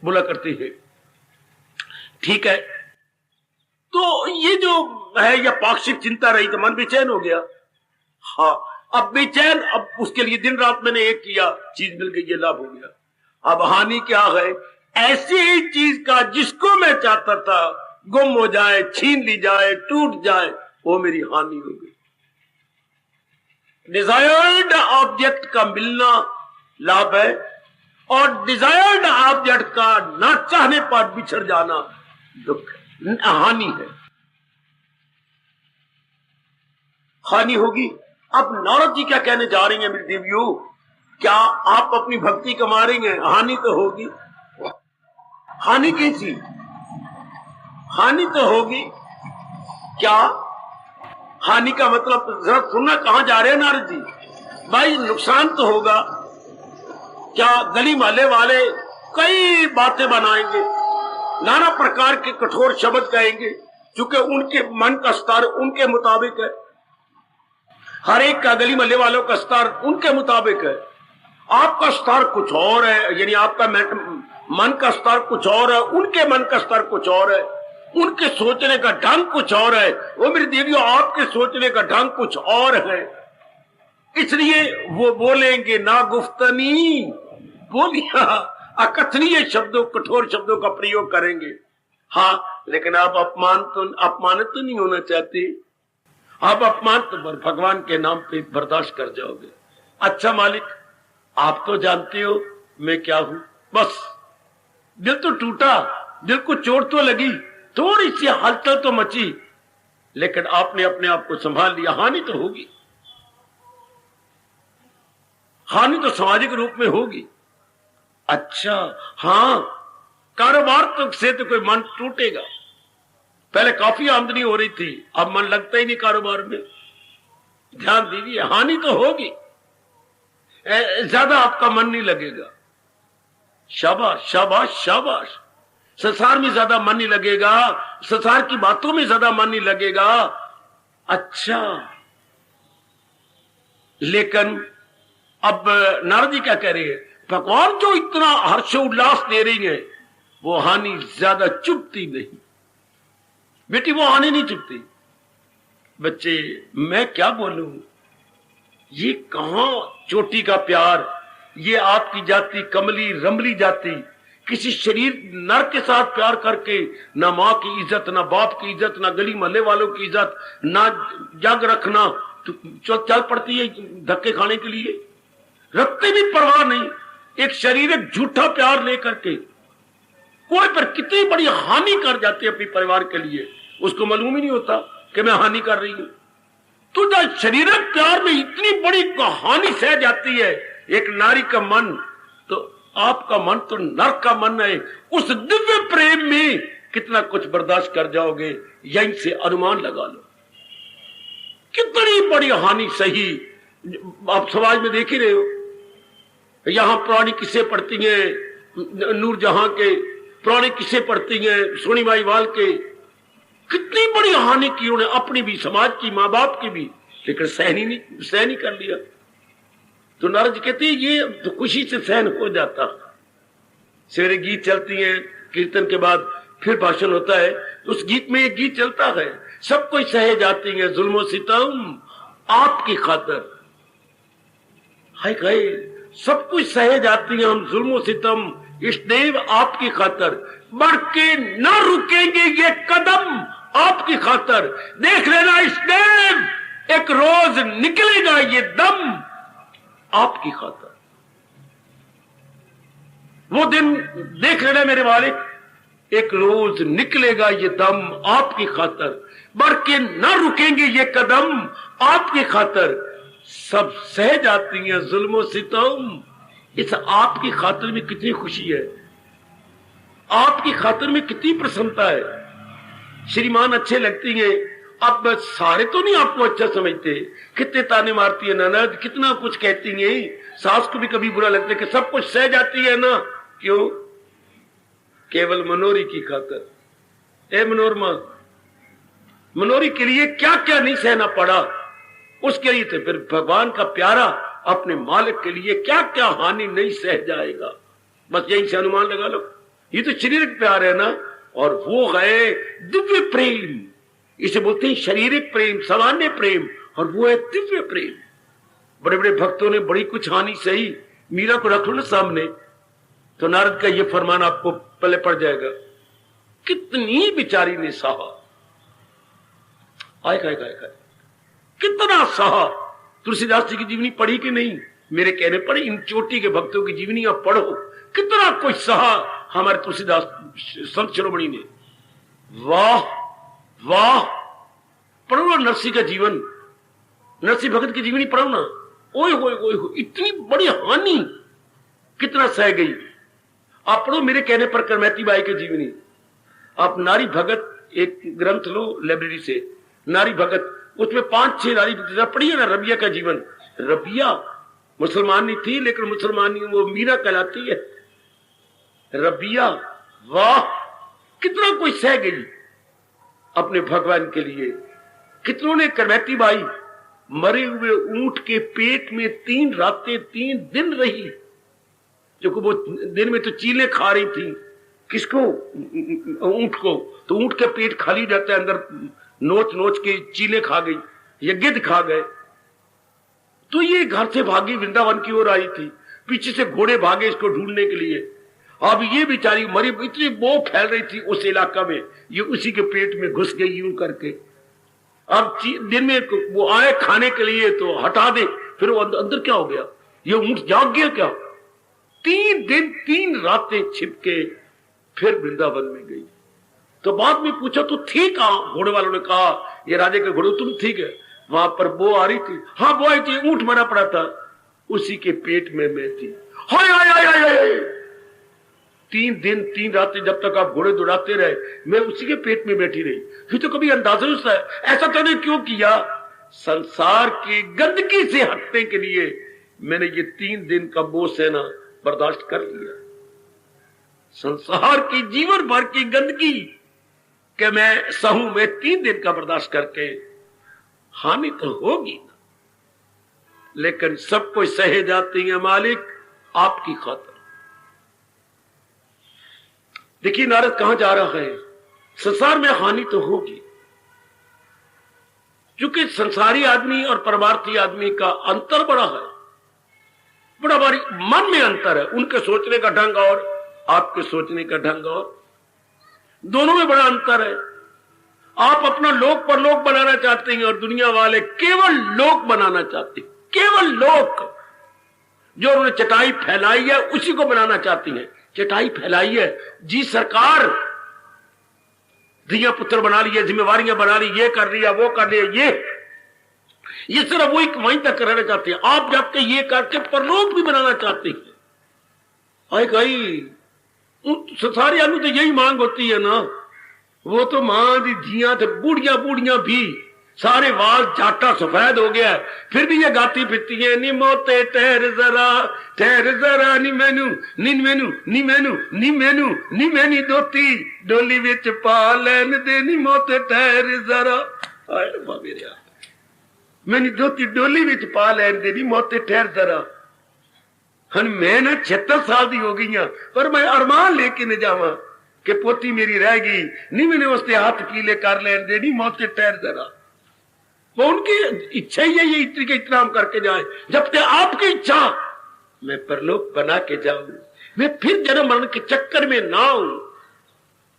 बोला करते हैं। ठीक है, तो ये जो है यह पाक्षिक चिंता रही तो मन बेचैन हो गया। हाँ, अब बेचैन, अब उसके लिए दिन रात मैंने एक किया, चीज मिल गई, ये लाभ हो गया। अब हानि क्या है? ऐसी ही चीज का जिसको मैं चाहता था गुम हो जाए, छीन ली जाए, टूट जाए, वो मेरी हानि हो गई। डिजायर्ड ऑब्जेक्ट का मिलना लाभ है और डिजायर्ड ऑब्जेक्ट का न चाहने पर बिछड़ जाना दुख है, हानि है, हानि होगी। अब नारद जी क्या कहने जा रही हैं मेरे देवियों? क्या आप अपनी भक्ति कमा रही हैं? हानि तो होगी। हानि कैसी? हानि तो होगी। क्या हानि का मतलब जरा सुनना, कहां जा रहे हैं नारद जी? भाई नुकसान तो होगा। क्या गली मोहल्ले वाले कई बातें बनाएंगे, नाना प्रकार के कठोर शब्द कहेंगे, क्योंकि उनके मन का स्तर उनके मुताबिक है। हर एक का, गली मोहल्ले वालों का स्तर उनके मुताबिक है। आपका स्तर कुछ और है, यानी आपका मन का स्तर कुछ और है, उनके मन का स्तर कुछ और है, उनके सोचने का ढंग कुछ और है। वो मेरी देवियों, आपके सोचने का ढंग कुछ और है, इसलिए वो बोलेंगे ना गुफ्तनी, बोलिया अकथनीय शब्दों, कठोर शब्दों का प्रयोग करेंगे। हाँ, लेकिन आप अपमानित तो नहीं होना चाहते। आप अपमान तो भगवान के नाम पे बर्दाश्त कर जाओगे। अच्छा मालिक, आप तो जानते हो मैं क्या हूं। बस दिल तो टूटा, दिल को चोट तो लगी, थोड़ी सी हलचल तो मची, लेकिन आपने अपने आप को संभाल लिया। हानि तो होगी, हानि तो सामाजिक रूप में होगी। अच्छा हाँ, कारोबार तो से तो कोई मन टूटेगा। पहले काफी आमदनी हो रही थी, अब मन लगता ही नहीं कारोबार में। ध्यान दीजिए, हानि तो होगी, ज्यादा आपका मन नहीं लगेगा। शाबाश शाबाश शाबाश। संसार में ज्यादा मन नहीं लगेगा, संसार की बातों में ज्यादा मन नहीं लगेगा। अच्छा, लेकिन अब नारद जी क्या कह रहे हैं? भगवान जो इतना हर्षोल्लास दे रही है, वो हानि ज्यादा चुभती नहीं बेटी, वो हानि नहीं चुभती। बच्चे मैं क्या बोलूं, ये कहां चोटी का प्यार, ये आपकी जाति कमली रमली जाति किसी शरीर नर के साथ प्यार करके ना माँ की इज्जत, ना बाप की इज्जत, ना गली मोहल्ले वालों की इज्जत, ना जग रखना, तो चल पड़ती है धक्के खाने के लिए, रखते भी परवाह नहीं। एक शरीर एक झूठा प्यार लेकर के कोई पर कितनी बड़ी हानि कर जाती है अपने परिवार के लिए, उसको मालूम ही नहीं होता कि मैं हानि कर रही हूं। तो जब शरीरक प्यार में इतनी बड़ी हानि सह जाती है एक नारी का मन, तो आपका मन तो नर का मन है, उस दिव्य प्रेम में कितना कुछ बर्दाश्त कर जाओगे, यहीं से अनुमान लगा लो कितनी बड़ी हानि सही। आप समाज में देख ही रहे हो, यहां पुरानी किस्से पढ़ती हैं नूरजहां के, पुरानी किस्से पढ़ती हैं सोनीबाई वाल के, कितनी बड़ी हानि की उन्होंने अपनी भी, समाज की, माँ बाप की भी, लेकिन सहन ही कर लिया। तो नारद कहते हैं ये तो खुशी से सहन हो जाता। सवेरे गीत चलती हैं, कीर्तन के बाद फिर भाषण होता है, उस गीत में एक गीत चलता है, सब कोई सहे जाती है जुल्मो सितम आपकी खातर। हाय हाय, सब कुछ सहे जाती हैं हम जुल्मो सितम इष्टदेव आपकी खातर, बढ़ के न रुकेंगे ये कदम आपकी खातर। देख लेना इष्टदेव, एक रोज निकलेगा ये दम आपकी खातर। वो दिन देख लेना मेरे मालिक, एक रोज निकलेगा ये दम आपकी खातर, बढ़ के न रुकेंगे ये कदम आपकी खातर। सब सह जाती हैं जुल्मो सितम, इस आपकी खातिर में कितनी खुशी है, आपकी खातिर में कितनी प्रसन्नता है। श्रीमान अच्छे लगती हैं, अब सारे तो नहीं आपको अच्छा समझते, कितने ताने मारती है ननद, कितना कुछ कहती है, सास को भी कभी बुरा लगता है कि सब कुछ सह जाती है ना, क्यों? केवल मनोरी की खातिर। ए मनोरमा, मनोरी के लिए क्या क्या नहीं सहना पड़ा, उसके लिए तो फिर भगवान का प्यारा अपने मालिक के लिए क्या क्या हानि नहीं सह जाएगा। बस यहीं से अनुमान लगा लो, ये तो शारीरिक प्यार है ना, और वो है दिव्य प्रेम, इसे बोलते हैं शारीरिक प्रेम, सामान्य प्रेम, और वो है दिव्य प्रेम। बड़े बड़े भक्तों ने बड़ी कुछ हानि सही, मीरा को रख लो ना सामने, तो नारद का ये फरमान आपको पहले पड़ जाएगा, कितनी बिचारी ने सहा, आय काय काय काय, कितना सहा। तुलसीदास जी की जीवनी पढ़ी कि नहीं? मेरे कहने पर इन चोटी के भक्तों की जीवनी आप पढ़ो, कितना कुछ सहा हमारे तुलसीदास संत शिरोमणि ने। वाह वाह, पढ़ो ना नरसिंह का जीवन, नरसिंह भगत की जीवनी पढ़ो ना, ओए होए ओए हो, इतनी बड़ी हानि कितना सह गई। आप पढ़ो मेरे कहने पर करमैती बाई की जीवनी, आप नारी भगत एक ग्रंथ लो लाइब्रेरी से, नारी भगत, उसमें 5-6 नारी पढ़िए ना। रबिया का जीवन, रबिया मुसलमान नहीं थी, लेकिन मुसलमान वो मीरा कहलाती है रबिया। वाह, कितना कोई सह गई अपने भगवान के लिए। कितनों ने, करमैती बाई मरे हुए ऊंट के पेट में 3 रातें 3 दिन रही, जो वो दिन में तो चीलें खा रही थी, किसको? ऊंट को। तो ऊंट के पेट खाली रहता है, अंदर नोच नोच के चीले खा गई, ये गिद्ध खा गए। तो ये घर से भागी वृंदावन की ओर आई थी, पीछे से घोड़े भागे इसको ढूंढने के लिए। अब ये बेचारी मरी, इतनी बो फैल रही थी उस इलाका में, ये उसी के पेट में घुस गई यूं करके। अब दिन में वो आए खाने के लिए तो हटा दे, फिर वो अंदर क्या हो गया, ये ऊंट जाग गया क्या? 3 दिन 3 रातें छिपके फिर वृंदावन में गई। तो बाद में पूछा तो थी कहां? घोड़े वालों ने कहा ये राजे के घोड़े, तुम ठीक है? वहां पर वो आ रही थी, हाँ वो आई थी, ऊंट मरा पड़ा था, उसी के पेट में मैं थी। हाय हाय हाय हाय हाय, 3 दिन 3 रातें जब तक आप घोड़े दौड़ाते रहे, मैं उसी के पेट में बैठी रही। फिर तो कभी अंदाजा नहीं होता है ऐसा तूने क्यों किया? संसार की गंदगी से हटने के लिए मैंने ये 3 दिन का बोझ सहना बर्दाश्त कर लिया। संसार की जीवन भर की गंदगी कि मैं सहूं, मैं 3 दिन का बर्दाश्त करके, हानि तो होगी ना, लेकिन सब कोई सहे जाती है मालिक, आपकी खातिर। देखिए नारद कहां जा रहा है। संसार में हानि तो होगी, क्योंकि संसारी आदमी और परमार्थी आदमी का अंतर बड़ा है, बड़ा भारी मन में अंतर है। उनके सोचने का ढंग और आपके सोचने का ढंग और, दोनों में बड़ा अंतर है। आप अपना लोक परलोक बनाना चाहते हैं और दुनिया वाले केवल लोक बनाना चाहते हैं। केवल लोक, जो उन्होंने चटाई फैलाई है उसी को बनाना चाहती हैं। चटाई फैलाई है जी सरकार, धिया पुत्र बना लिए, जिम्मेवारियां बना ली, ये कर लिया वो कर लिया, ये सिर्फ वही वहीं तक रहना चाहते हैं। आप जबकि ये करके परलोक भी बनाना चाहते हैं। आई गई संसारी आदमी तो यही मांग होती है ना। वो तो मां दी धियां थे, बूढ़िया बूढ़िया भी सारे वाल जाटा सफेद हो गया, फिर भी ये गाती फिरती है, नी मोते ठहर जरा नी मैनू नी मैनू नी मैनू नी मैनू नी मैनी दोती डोली विच पा लैन दे, नी मोते ठहर जरा, मेरे मैनी दोती डोली विच पा लैन दे, नी मोते ठहर जरा। हन मैं ना 76 साल की हो गई, पर मैं अरमान लेके न जावा कि पोती मेरी रह गई, नी मैंने उसके हाथ पीले कर लैन दे, नी मोते ठहर जरा। वो उनकी इच्छा ही है ये इतनी के इतना हम करके जाए। जब तक आपकी इच्छा मैं परलोक बना के जाऊं, मैं फिर जन्म मरण के चक्कर में ना हूं।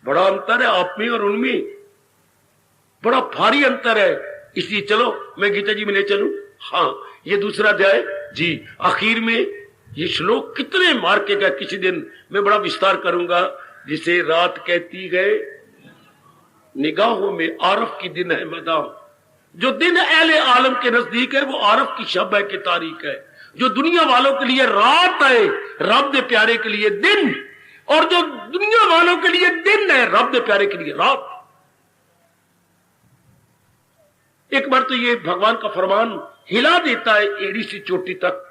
बड़ा अंतर है आप में और उनमें, बड़ा भारी अंतर है। इसलिए चलो मैं गीता जी में ले चलूं। हाँ, ये दूसरा अध्याय जी, आखिर में ये श्लोक कितने मार्के का किसी दिन मैं बड़ा विस्तार करूंगा। जिसे रात कहती गए निगाहों में आरफ की दिन है मदाम। जो दिन अहले आलम के नजदीक है वो आरफ की शब है की तारीख है। जो दुनिया वालों के लिए रात है, रब दे प्यारे के लिए दिन, और जो दुनिया वालों के लिए दिन है, रब दे प्यारे के लिए रात। एक बार तो ये भगवान का फरमान हिला देता है एड़ी से चोटी तक।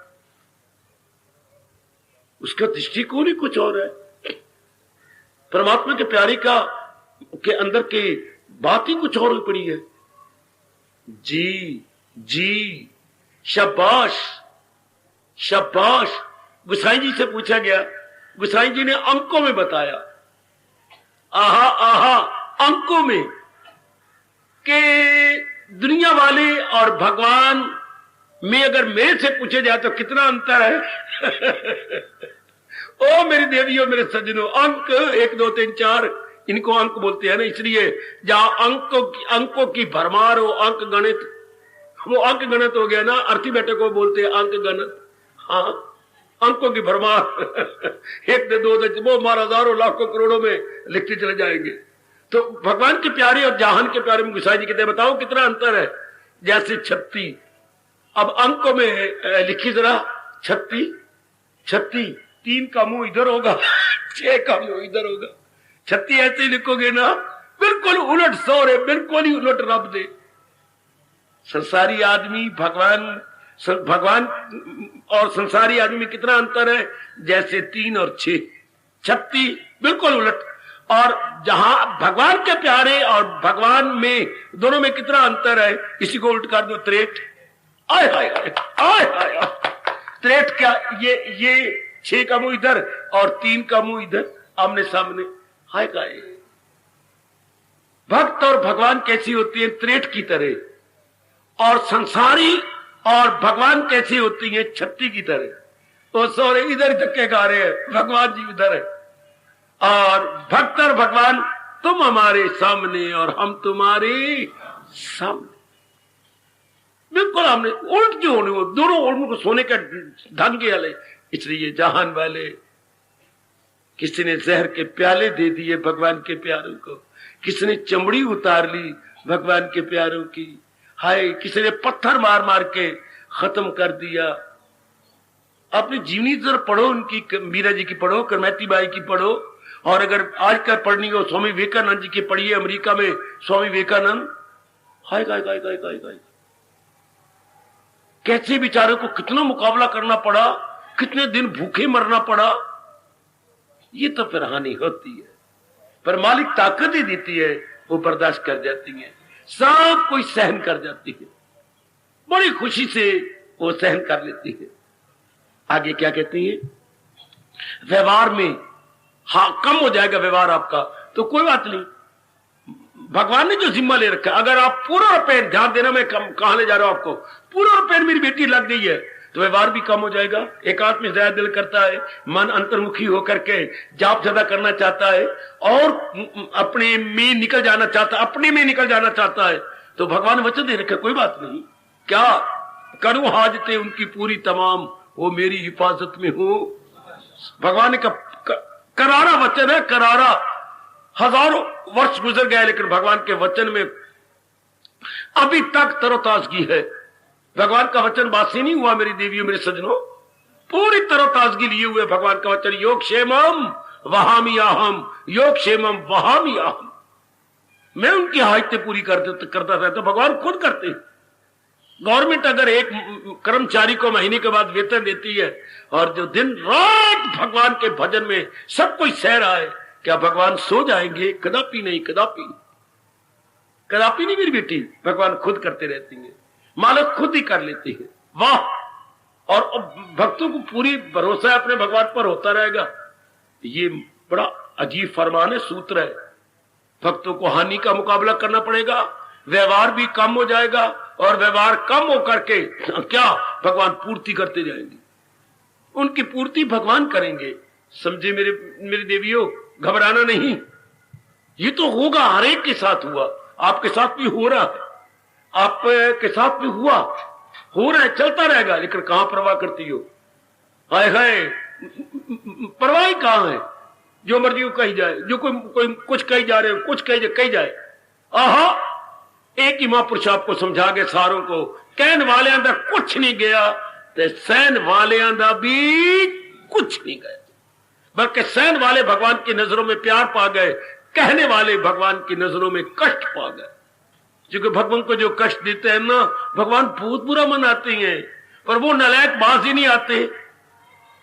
उसका दृष्टिकोण ही कुछ और है। परमात्मा के प्यारे का के अंदर की बात ही कुछ और पड़ी है। जी जी, शाबाश शाबाश। गुसाई जी से पूछा गया, गुसाई जी ने अंकों में बताया, आहा आहा अंकों में, कि दुनिया वाले और भगवान में अगर मेरे से पूछे जाए तो कितना अंतर है। ओ मेरी देवियों मेरे सज्जनों, अंक 1 2 3 4 इनको अंक बोलते हैं ना, इसलिए जहां अंकों की भरमार हो, अंक गणित, वो अंक गणित हो गया ना। अर्थी बेटे को बोलते हैं अंक गणित। हाँ, अंकों की भरमार 1 से 2 से वो हमारा हजारों लाखों करोड़ों में लिखते चले जाएंगे। तो भगवान के प्यारे और जहान के प्यारे में गुसाई जी कहते हैं बताओ कितना अंतर है। जैसे 36, अब अंकों में लिखी जरा 36, 3 का मुंह इधर होगा, 6 का मुंह इधर होगा। 36 ऐसे ही लिखोगे ना, बिल्कुल उलट 100 है, बिल्कुल ही उलट रब दे। संसारी आदमी भगवान और संसारी आदमी में कितना अंतर है। जैसे 3 और 6, 36 बिल्कुल उलट। और जहां भगवान के प्यारे और भगवान में दोनों में कितना अंतर है, इसी को उल्ट कर दो 63। आय हाय हाय आय हाय, 63 क्या, ये 6 का मुंह इधर और 3 का मुंह इधर, आमने सामने। हाय काय, भक्त और भगवान कैसी होती है 63 की तरह, और संसारी और भगवान कैसी होती है 36 की तरह। तो सौरे इधर धक्के खा रहे हैं, भगवान जी उधर है। और भक्त और भगवान, तुम हमारे सामने और हम तुम्हारे सामने, बिल्कुल हमने उल्ट जो होने, वो दोनों उनको सोने का ढंग वाले। इसलिए जहान वाले, किसी ने जहर के प्याले दे दिए भगवान के प्यारों को, किसी ने चमड़ी उतार ली भगवान के प्यारों की। हाय, किसी ने पत्थर मार मार के खत्म कर दिया। अपनी जीवनी जरा पढ़ो, उनकी मीरा जी की पढ़ो, करमैती बाई की पढ़ो, और अगर आजकल पढ़नी हो स्वामी विवेकानंद जी की पढ़िए, अमेरिका में स्वामी विवेकानंद। हाय गाय गाय गाय गाय गाय, कैसे बेचारों को कितना मुकाबला करना पड़ा, कितने दिन भूखे मरना पड़ा। ये तो फिर हानि होती है, पर मालिक ताकत ही देती है, वो बर्दाश्त कर जाती है, सब कोई सहन कर जाती है, बड़ी खुशी से वो सहन कर लेती है। आगे क्या कहती है, व्यवहार में कम हो जाएगा व्यवहार आपका, तो कोई बात नहीं, भगवान ने जो जिम्मा ले रखा है, अगर आप पूरा रुपये ध्यान देना, मैं कहां ले जा रहा हूं आपको, पूरा रुपये मेरी बेटी लग गई है तो व्यवहार भी कम हो जाएगा। एकांत में ज्यादा दिल करता है, मन अंतर्मुखी होकर के जाप ज्यादा करना चाहता है और अपने में निकल जाना चाहता है, अपने में निकल जाना चाहता है, तो भगवान वचन दे रखे, कोई बात नहीं, क्या करूं हाजते उनकी पूरी तमाम, वो मेरी हिफाजत में हो। भगवान का करारा वचन है, करारा। हजारों वर्ष गुजर गए लेकिन भगवान के वचन में अभी तक तरोताजगी है। भगवान का वचन बासी नहीं हुआ मेरी देवियों, मेरे सजनों, पूरी तरोताजगी लिए हुए भगवान का वचन। योग क्षेमम वहामी आहम, योग क्षेमम वहामी आहम। मैं उनकी हाजतें पूरी करता रहता, तो भगवान खुद करते हैं। गवर्नमेंट अगर एक कर्मचारी को महीने के बाद वेतन देती है और जो दिन रात भगवान के भजन में सब कुछ सह रहा है, क्या भगवान सो जाएंगे? कदापि नहीं, कदापि कदापि नहीं मेरी बेटी, भगवान खुद करते रहती है, मालिक खुद ही कर लेती है। वाह! और भक्तों को पूरी भरोसा है अपने भगवान पर, होता रहेगा। ये बड़ा अजीब फरमान है, सूत्र है। भक्तों को हानि का मुकाबला करना पड़ेगा, व्यवहार भी कम हो जाएगा और व्यवहार कम होकर के क्या भगवान पूर्ति करते जाएंगे, उनकी पूर्ति भगवान करेंगे। समझे मेरे देवियों, घबराना नहीं, ये तो होगा, हर एक के साथ हुआ, आपके साथ भी हो रहा है, आपके साथ भी हुआ, हो रहा है, चलता रहेगा, लेकिन कहां परवाह करती हो? हाय हाय, परवाह कहां है? जो मर्जी कही जाए, जो कोई कुछ कही जा रहे हो, कुछ कही जाए। आहा, एक ही महापुरुष आपको समझा के सारों को, कहन वाले दा कुछ नहीं गया ते सहन वाले दा भी कुछ नहीं गया, बल्कि सहन वाले भगवान की नजरों में प्यार पा गए, कहने वाले भगवान की नजरों में कष्ट पा गए। क्योंकि भगवान को जो कष्ट देते हैं ना, भगवान बहुत बुरा मनाते हैं, पर वो नालायक बाज ही नहीं आते।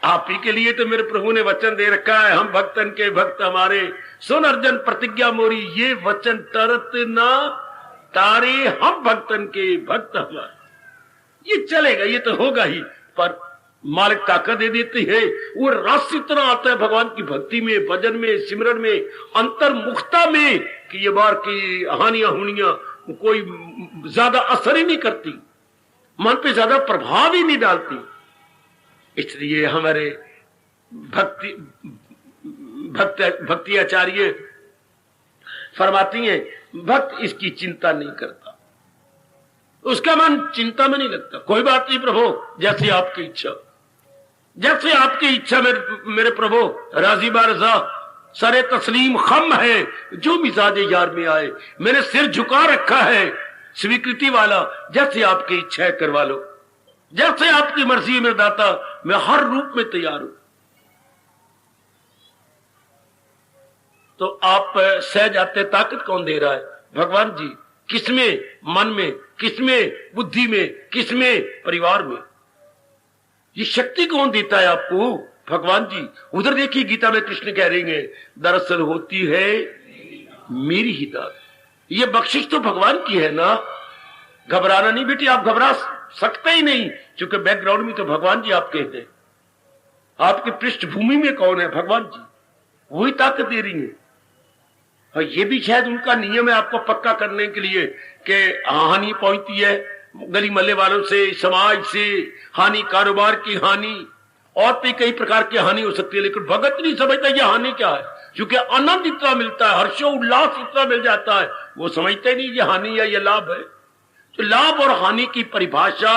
आप ही के लिए तो मेरे प्रभु ने वचन दे रखा है, हम भक्तन के भक्त हमारे, सुन अर्जन प्रतिज्ञा मोरी, ये वचन तरत ना तारे, हम भक्तन के भक्त हमारे। ये चलेगा, ये तो होगा ही, पर मालिक ताकत दे देती है, वो रस इतना आता है भगवान की भक्ति में, भजन में, सिमरन में, अंतर्मुखता में, कि ये बार की हानियां हुनियां कोई ज्यादा असर ही नहीं करती, मन पे ज्यादा प्रभाव ही नहीं डालती। इसलिए हमारे भक्ति आचार्य फरमाती हैं, भक्त इसकी चिंता नहीं करता, उसका मन चिंता में नहीं लगता। कोई बात नहीं प्रभु, जैसे आपकी इच्छा, जैसे आपकी इच्छा मेरे प्रभु, राजी बारजा सरे तस्लीम खम है, जो मिजाज यार में आए, मैंने सिर झुका रखा है स्वीकृति वाला, जैसे आपकी इच्छा है करवा लो, जैसे आपकी मर्जी है मेरे दाता, मैं हर रूप में तैयार हूं। तो आप सह जाते, ताकत कौन दे रहा है? भगवान जी। किसमें? मन में, किसमें? बुद्धि में, किसमें? परिवार में। ये शक्ति कौन देता है आपको? भगवान जी। उधर देखिए गीता में कृष्ण कह रहे हैं, दरअसल होती है मेरी ही दात। ये बख्शिश तो भगवान की है ना, घबराना नहीं बेटी, आप घबरा सकते ही नहीं, क्योंकि बैकग्राउंड में तो भगवान जी आपके हैं। आपकी पृष्ठभूमि में कौन है? भगवान जी, वही ताकत दे रही है। और ये भी शायद उनका नियम है आपको पक्का करने के लिए कि हानि पहुंचती है गली मोहल्ले वालों से, समाज से हानि, कारोबार की हानि, और भी कई प्रकार की हानि हो सकती है, लेकिन भगत नहीं समझता ये हानि क्या है, क्योंकि आनंद इतना मिलता है, हर्षो उल्लास इतना मिल जाता है, वो समझते नहीं ये हानि है, ये लाभ है। तो लाभ और हानि की परिभाषा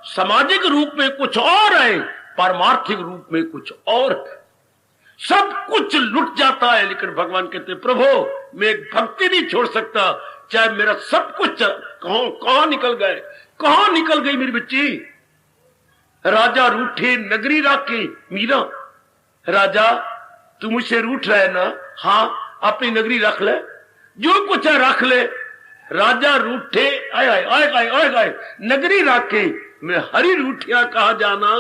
सामाजिक रूप में कुछ और है, पारमार्थिक रूप में कुछ और है। सब कुछ लुट जाता है, लेकिन भगवान कहते हैं, प्रभु मैं भक्ति नहीं छोड़ सकता, चाहे मेरा सब कुछ कहां निकल गए, कहां निकल गई मेरी बच्ची। राजा रूठे नगरी राखे, मीरा, राजा तू मुझसे रूठ रहा है ना, हाँ अपनी नगरी रख ले, जो कुछ है रख ले। राजा रूठे आए नगरी राखे, मैं हरी रूठिया कहा जाना,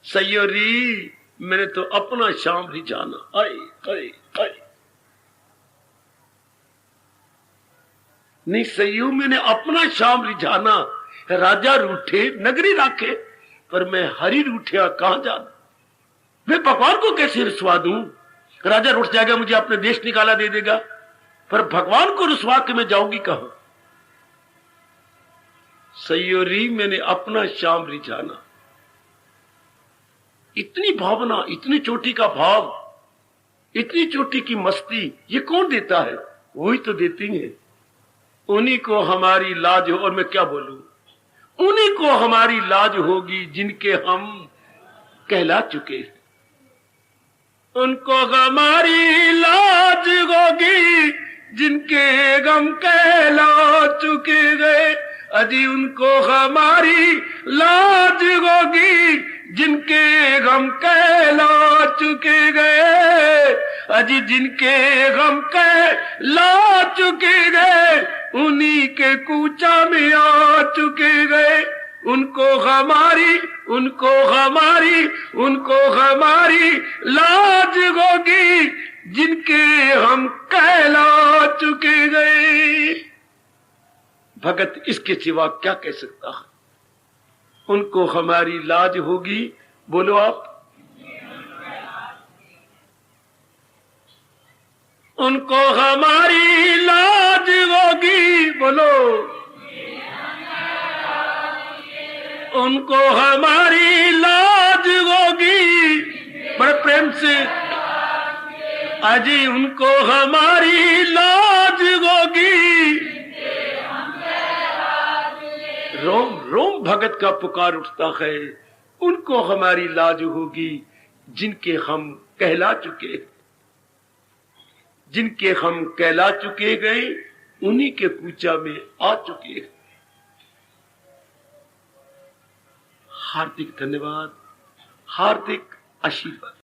सैयरी मैंने तो अपना शाम भी जाना। आए आए आए नहीं सैयू, मैंने अपना शाम रिझाना। राजा रूठे नगरी राखे, पर मैं हरी रूठिया कहां जाना। मैं भगवान को कैसे रुसवा दूं? राजा रुठ जाएगा, मुझे अपने देश निकाला दे देगा, पर भगवान को रुसवा के मैं जाऊंगी कहां? सयोरी मैंने अपना श्याम रिझाना। इतनी भावना, इतनी चोटी का भाव, इतनी चोटी की मस्ती, ये कौन देता है? वही तो देती है। उन्हीं को हमारी लाज हो, और मैं क्या बोलूं, उन्हीं को हमारी लाज होगी जिनके हम कहला चुके। उनको हमारी लाज होगी जिनके गम कहला चुके गए। अजी उनको हमारी लाज होगी जिनके गम कहला चुके गए। अजी जिनके गम कहला चुके गए, उन्हीं के कूचा में आ चुके गए। उनको हमारी, उनको हमारी, उनको हमारी लाज होगी जिनके हम कहला चुके गए। भगत इसके सिवा क्या कह सकता है? उनको हमारी लाज होगी, बोलो आप। उनको हमारी लाज होगी, बोलो। उनको हमारी लाज होगी, बड़े प्रेम से अजी उनको हमारी लाज होगी। रोम रोम भगत का पुकार उठता है, उनको हमारी लाज होगी जिनके हम कहला चुके, जिनके हम कहला चुके गए, उन्हीं के कूचा में आ चुके। हार्दिक धन्यवाद, हार्दिक आशीर्वाद।